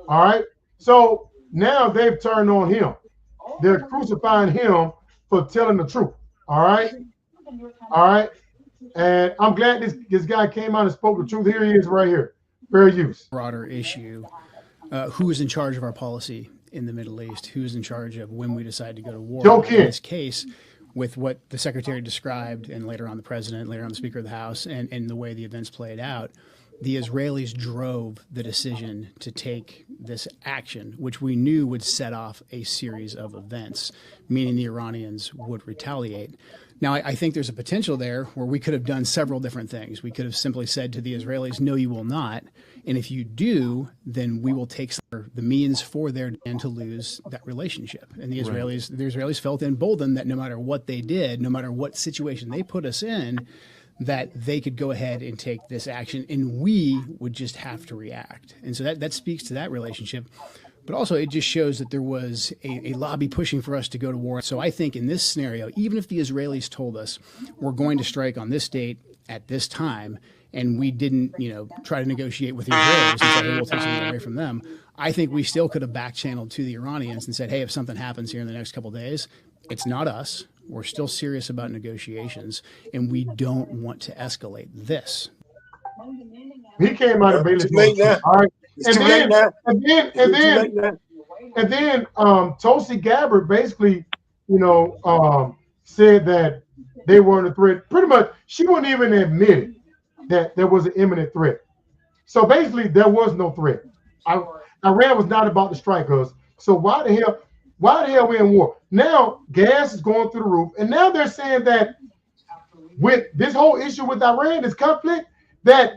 All right. So now they've turned on him. They're crucifying him for telling the truth. All right. All right. And I'm glad this guy came out and spoke the truth. Here he is right here. Fair use. Broader issue. Who is in charge of our policy in the Middle East? Who's in charge of when we decide to go to war? In this case, with what the secretary described, and later on the president, later on the Speaker of the House, and the way the events played out, the Israelis drove the decision to take this action, which we knew would set off a series of events, meaning the Iranians would retaliate. Now, I think there's a potential there where we could have done several different things. We could have simply said to the Israelis, no, you will not. And if you do, then we will take the means for their end to lose that relationship. And the Israelis felt emboldened that no matter what they did, no matter what situation they put us in, that they could go ahead and take this action and we would just have to react. And so that speaks to that relationship. But also it just shows that there was a lobby pushing for us to go to war. So I think in this scenario, even if the Israelis told us we're going to strike on this date at this time, and we didn't, try to negotiate with the Israelis and say, hey, we'll take something away from them, I think we still could have back-channeled to the Iranians and said, hey, if something happens here in the next couple of days, it's not us. We're still serious about negotiations, and we don't want to escalate this. He came out of Bailey's. All right. And then Tulsi Gabbard basically, said that they weren't a threat. Pretty much, she wouldn't even admit that there was an imminent threat. So basically, there was no threat. Iran was not about to strike us. So why the hell we in war? Now gas is going through the roof, and now they're saying that with this whole issue with Iran, this conflict, that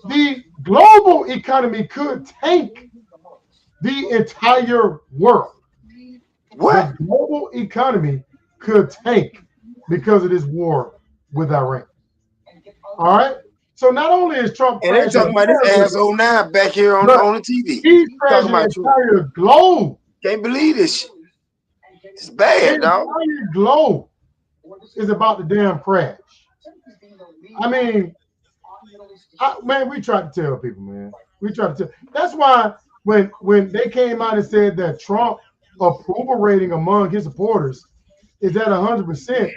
the global economy could tank the entire world. What? The global economy could tank because of this war with Iran. All right. So not only is Trump, and they're talking about this asshole now back here on the TV. He's crashing the entire globe. Can't believe this shit. It's bad, dog. The entire globe is about to damn crash. I mean, man, we try to tell people, man. We try to tell. That's why when they came out and said that Trump approval rating among his supporters is at 100%,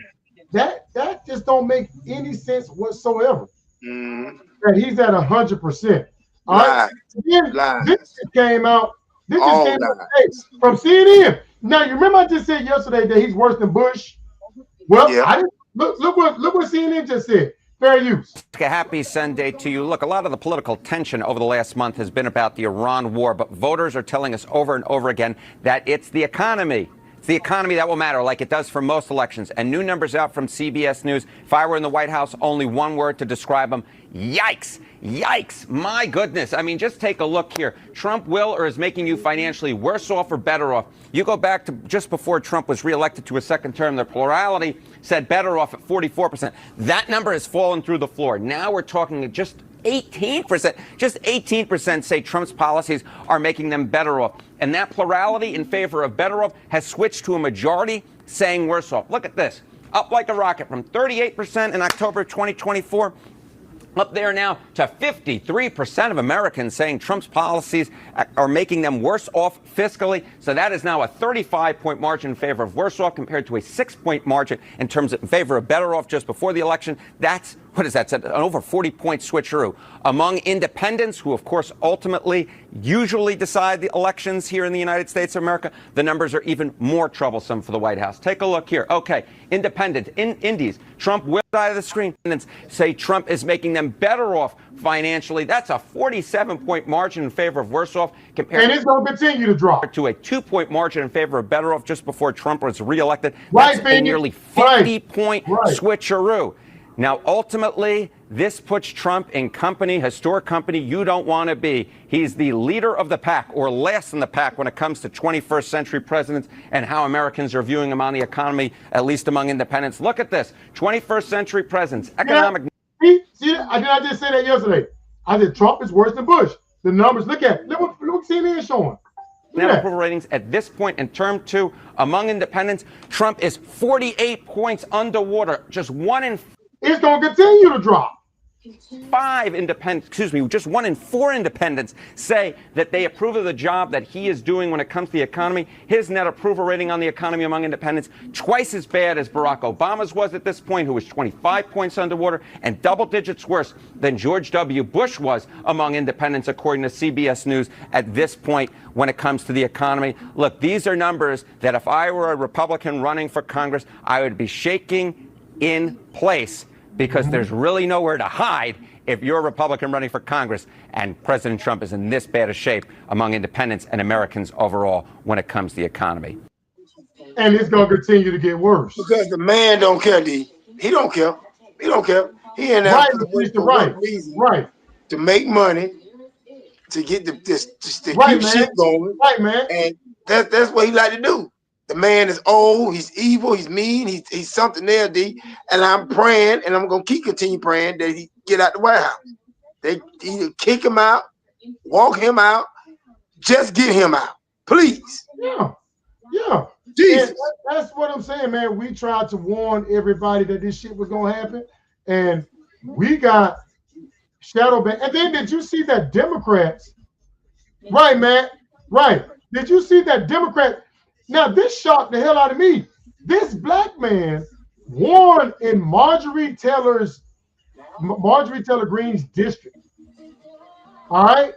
that just don't make any sense whatsoever. That he's at 100%. All right. This came out. This just came out from CNN. Now you remember I just said yesterday that he's worse than Bush. Well, yeah. Look what CNN just said. Fair use. A happy Sunday to you. Look, a lot of the political tension over the last month has been about the Iran war, but voters are telling us over and over again that it's the economy. It's the economy that will matter, like it does for most elections. And new numbers out from CBS News. If I were in the White House, only one word to describe them: yikes. Yikes. My goodness. I mean, just take a look here. Trump will or is making you financially worse off or better off. You go back to just before Trump was reelected to a second term, the plurality said better off at 44%. That number has fallen through the floor. Now we're talking just 18%. Just 18% say Trump's policies are making them better off. And that plurality in favor of better off has switched to a majority saying worse off. Look at this. Up like a rocket from 38% in October 2024 up there now to 53% of Americans saying Trump's policies are making them worse off fiscally. So that is now a 35-point margin in favor of worse off compared to a 6-point margin in terms of in favor of better off just before the election. That's, what is that, an over 40-point switcheroo. Among independents, who of course ultimately usually decide the elections here in the United States of America, the numbers are even more troublesome for the White House. Take a look here. Okay, independent, indies, Trump will die of the screen. Independents say Trump is making them better off financially. That's a 47-point margin in favor of worse off compared and it's going to continue to drop to a 2-point margin in favor of better off just before Trump was reelected. Right, that's a nearly 50-point switcheroo. Now, ultimately, this puts Trump in historic company you don't want to be. He's the leader of the pack, or last in the pack when it comes to 21st century presidents and how Americans are viewing him on the economy, at least among independents. Look at this. 21st century presidents, economic. See, I just said that yesterday. I said Trump is worse than Bush. The numbers, look what CNN is showing. net approval ratings at this point in term 2 among independents. Trump is 48 points underwater. Just 1 in. It's going to continue to drop. 5 independents, excuse me, just 1 in 4 independents say that they approve of the job that he is doing when it comes to the economy. His net approval rating on the economy among independents, twice as bad as Barack Obama's was at this point, who was 25 points underwater, and double digits worse than George W. Bush was among independents, according to CBS News at this point when it comes to the economy. Look, these are numbers that if I were a Republican running for Congress, I would be shaking in place, because there's really nowhere to hide if you're a Republican running for Congress and President Trump is in this bad a shape among independents and Americans overall when it comes to the economy. And it's going to continue to get worse. Because the man don't care, D. He don't care. He don't care. He in there right. To make money, to get to keep man. shit going. Right, man. And that's what he like to do. The man is old, he's evil, he's mean, he's something there, D. And I'm praying, and I'm gonna continue praying that he get out the White House. They either kick him out, walk him out, just get him out, please. Yeah. Jesus. That's what I'm saying, man. We tried to warn everybody that this shit was gonna happen, and we got shadow ban. And then did you see that Democrats? Right, man. Right. Did you see that Democrat? Now, this shocked the hell out of me. This black man won in Marjorie Taylor Greene's district. All right?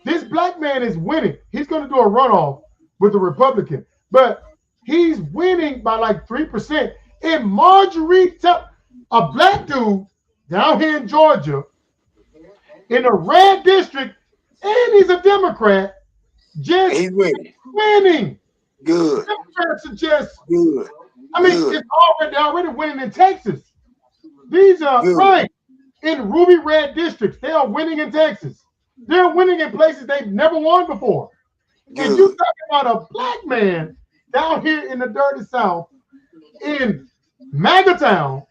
This black man is winning. He's going to do a runoff with the Republican, but he's winning by like 3%. In Marjorie Taylor, a black dude down here in Georgia, in a red district, and he's a Democrat, just he's winning. Good. Democrats are just good. I mean, it's already winning in Texas. These are right in ruby red districts. They are winning in Texas. They're winning in places they've never won before. Good. And you talking about a black man down here in the dirty South in MAGA town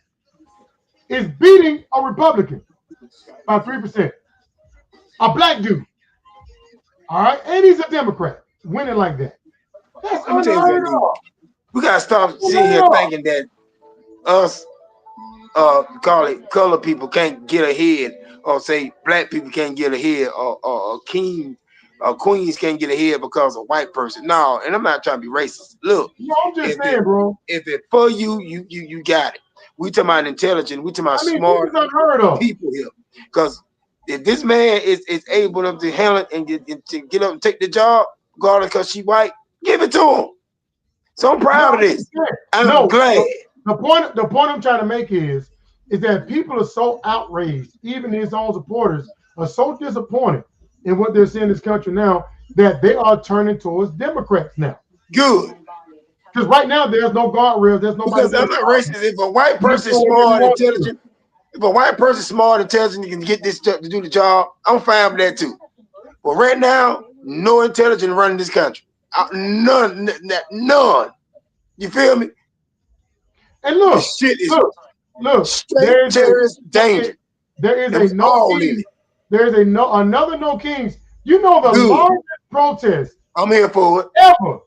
is beating a Republican by 3%. A black dude. All right, and he's a Democrat winning like that. That's unheard of. We gotta stop sitting here thinking that us call it colored people can't get ahead, or say black people can't get ahead, or king or queens can't get ahead because of a white person. No, and I'm not trying to be racist. Look, no, I'm just saying, bro. If it's for you, you got it. We talking about intelligent, we talking about smart people here. Because if this man is able to handle it and get up and take the job, regardless because she white, give it to him. So I'm proud of this. I'm glad. The point I'm trying to make is that people are so outraged, even his own supporters are so disappointed in what they're seeing in this country now, that they are turning towards Democrats now. Good. Because right now there's no guardrails, there's nobody. Because I'm not racist. If a white person is smart and intelligent, if a white person smart and intelligent can get this to do the job, I'm fine with that too. But right now, no intelligent running this country. None. You feel me? And look, this shit is there's terrorist danger. There's another no kings. You know the largest protest. I'm here for it. Ever.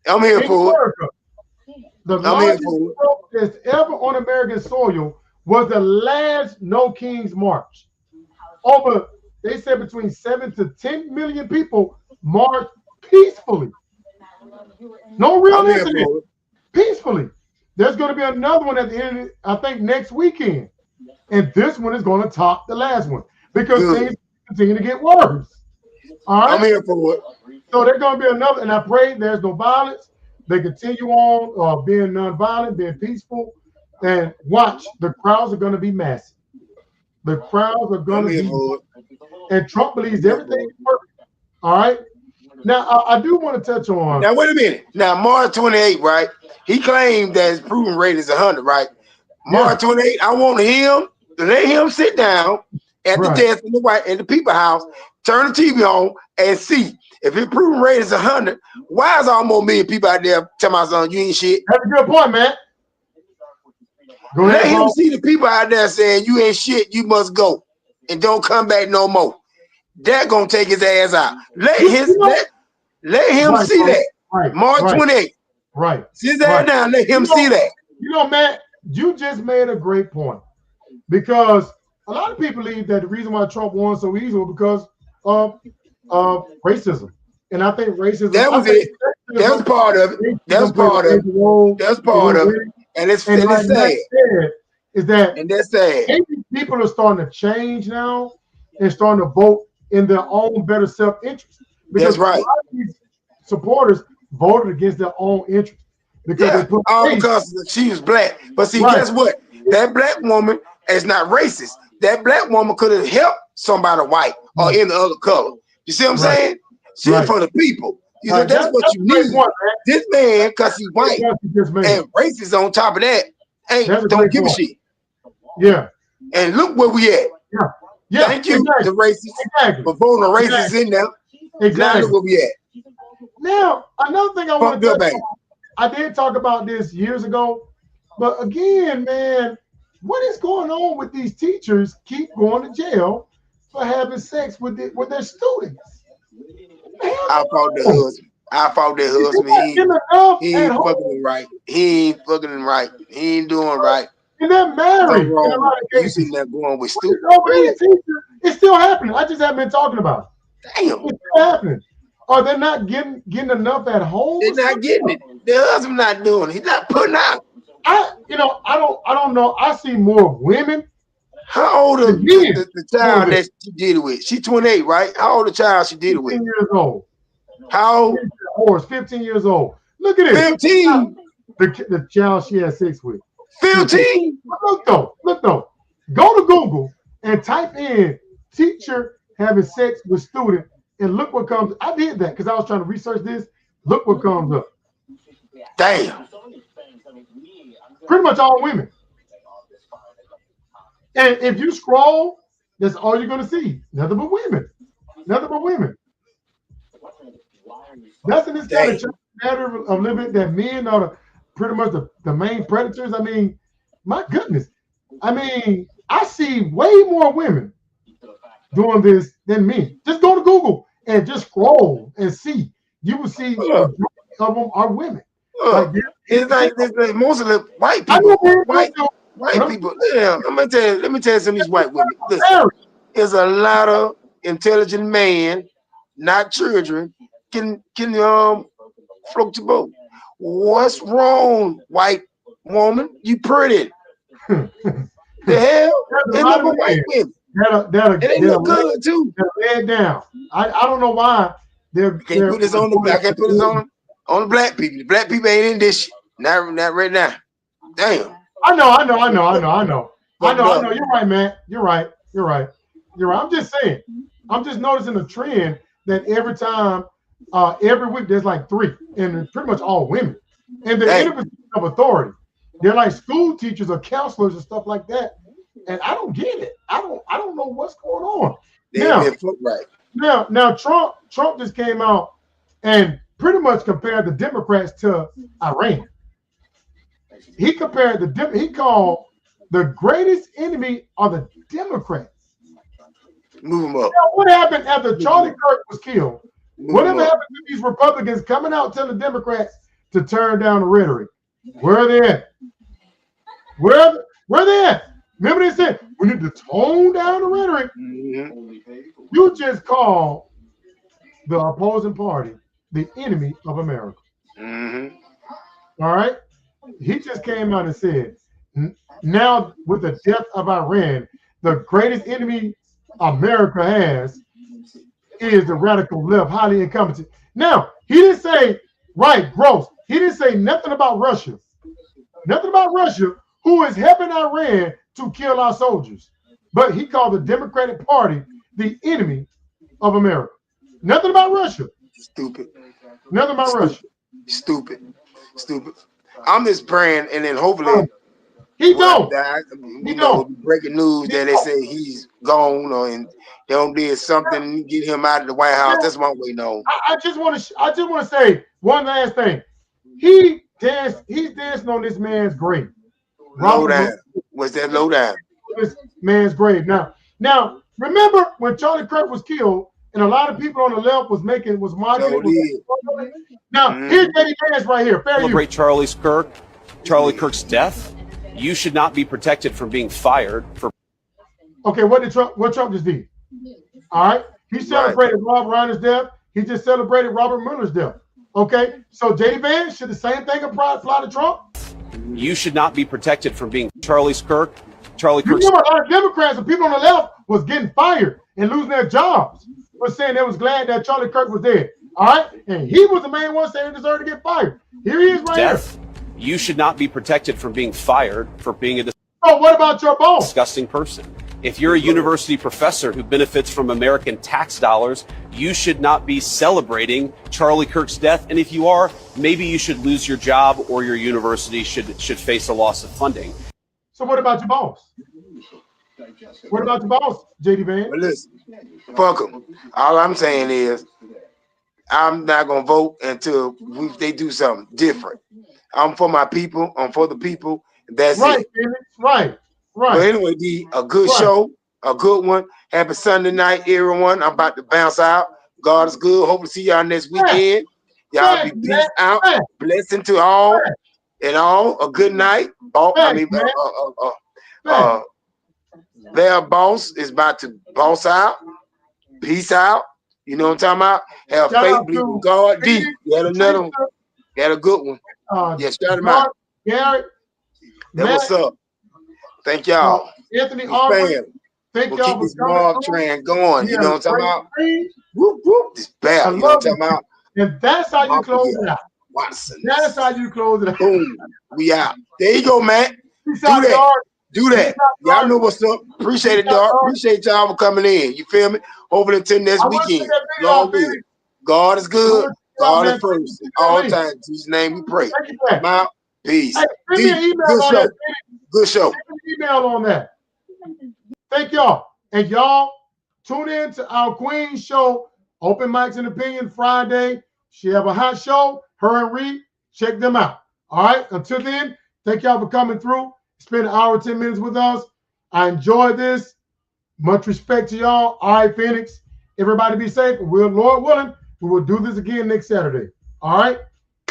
I'm here for it. The largest protest ever on American soil was the last No Kings March. Over, they said between 7 to 10 million people marched peacefully. No real incident. Peacefully. There's going to be another one at the end, I think, next weekend. And this one is going to top the last one because things continue to get worse. All right? I'm here for it. So there's going to be another, and I pray there's no violence. They continue on being nonviolent, being peaceful, and watch. The crowds are going to be massive. The crowds are going to be, and Trump believes everything is perfect. All right? Now, I do want to touch on. Now, wait a minute. Now, March 28, right? He claimed that his proven rate is 100, right? March 28, I want him to let him sit down at the desk in the White at the People House, turn the TV on, and see if his proven rate is 100. Why is almost million people out there telling my son you ain't shit? That's a good point, man. Let him see the people out there saying you ain't shit. You must go and don't come back no more. That gonna take his ass out. Let Let him see that. March 28th. Right. Sit that down. Let him see that. You know, Matt, you just made a great point, because a lot of people believe that the reason why Trump won so easily was because of racism. And I think racism. That was it. That's part of it. That's part of it. That's part of it. And it's sad. Is that and that's sad. People are starting to change now and starting to vote in their own better self-interest. Because that's right. A lot of these supporters voted against their own interest. Because because she was black. But see, guess what? That black woman is not racist. That black woman could have helped somebody white or any other color. You see what I'm saying? She's for the people. You know, that's what you need. This man, because he's white and racist on top of that, don't give a shit. Yeah. And look where we at. Yeah. Thank you, the racists, for voting the racists in there. Now look where we at. Now, another thing I want to talk about, I did talk about this years ago, but again, man, what is going on with these teachers keep going to jail for having sex with their students? I fought the husband. I fought that husband. He ain't fucking right. He ain't fucking right. He ain't doing right. And they're married. You see that going with stupid. It's still happening. I just haven't been talking about it. Damn. It's still happening. Are they not getting enough at home? They're not getting it. The husband not doing it. He's not putting out. I don't know. I see more women. How old is the child that she did it with? She 28, right? How old the child she did it with? 15 years old. How old? Or 15 years old. Look at it. 15. The child she had sex with. 15. Look though. Go to Google and type in teacher having sex with student, and look what comes. I did that because I was trying to research this. Look what comes up. Damn. Pretty much all women. And if you scroll, that's all you're gonna see. Nothing but women. Nothing but women. That's in this kind of matter of living that men are pretty much the main predators. I mean, my goodness. I mean, I see way more women doing this than men. Just go to Google and just scroll and see. You will see of them are women. It's like most of the white people. White people. Yeah, let me tell you some of these white women. Listen, there's a lot of intelligent men, not children, can float the boat. What's wrong, white woman? You pretty. The hell? There's no white women. It ain't no good too. Lay it down. I don't know why I can't put this on the black people. The black people ain't in this shit. Not right now. Damn. I know. You're right, man. You're right. I'm just saying. I'm just noticing a trend that every time, every week, there's like 3, and they're pretty much all women. And they're in a position of authority. They're like school teachers or counselors and stuff like that. And I don't get it. I don't know what's going on. Now Trump just came out and pretty much compared the Democrats to Iran. He called the greatest enemy are the Democrats. Move them up. Now, what happened after Charlie Kirk was killed? Whatever happened to these Republicans coming out telling the Democrats to turn down the rhetoric? Where are they at? Where are they at? Remember they said we need to tone down the rhetoric. You just call the opposing party the enemy of America. All right? He just came out and said, now with the death of Iran, the greatest enemy America has is the radical left, highly incompetent. Now, he didn't say, gross. He didn't say nothing about Russia. Nothing about Russia, who is helping Iran to kill our soldiers. But he called the Democratic Party the enemy of America. Nothing about Russia. Stupid. Nothing about Russia. Stupid. I'm just praying, and then hopefully he don't. Breaking news that they say he's gone, or and they don't did something and get him out of the White House. That's what I'm waiting on. I just want to say one last thing. He's dancing on this man's grave. Low down. What's that low down? This man's grave. Now, remember when Charlie Kirk was killed and a lot of people on the left was marketing. Now, here's Eddie Vance right here. Celebrate Charlie Kirk's death. You should not be protected from being fired for. Okay, what Trump just did? All right, he celebrated Rob Reiner's death. He just celebrated Robert Mueller's death. Okay, so JD Vance, should the same thing apply to Trump? You should not be protected from being Charlie Kirk's. You remember a lot of Democrats and people on the left was getting fired and losing their jobs, was saying they was glad that Charlie Kirk was dead. All right, and he was the main one saying he deserved to get fired. Here he is right here. You should not be protected from being fired for being a Oh, what about your boss? Disgusting person. If you're a university professor who benefits from American tax dollars, you should not be celebrating Charlie Kirk's death. And if you are, maybe you should lose your job or your university should face a loss of funding. So what about your boss? What about your boss, JD Vance? But listen, fuck them. All I'm saying is I'm not going to vote until they do something different. I'm for my people. I'm for the people. That's it. Right. But anyway, D, a good show, a good one. Happy Sunday night, everyone. I'm about to bounce out. God is good. Hope to see y'all next weekend. Y'all be peace out. Blessing to all and all. A good night. Their boss is about to boss out. Peace out. You know what I'm talking about? Have faith, believe in God. D, you had another one. You had a good one. Shout him out. Garrett. What's up. Thank y'all. Anthony Aubrey. Thank y'all keep this mob train going. You know what I'm talking about? Whoop, whoop. This bell. You know what I'm talking about? And that's how you close it out. Watson. That's how you close it out. Boom. We out. There you go, man. Do that. Y'all know what's up. Appreciate it, dog. Appreciate y'all for coming in. You feel me? Hopefully until next weekend. God is good. God is first. All the time. In Jesus' name we pray. I'm out. Peace. Hey, send me an email on that. Good show. Send me an email on that. Thank y'all. And y'all tune in to our Queen show, Open Mics and Opinion Friday. She have a hot show. Her and Reed, check them out. All right. Until then, thank y'all for coming through. Spend an hour, 10 minutes with us. I enjoyed this. Much respect to y'all. All right, Phoenix. Everybody be safe. We'll, Lord willing, we will do this again next Saturday. All right.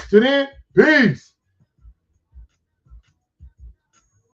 Till then, peace.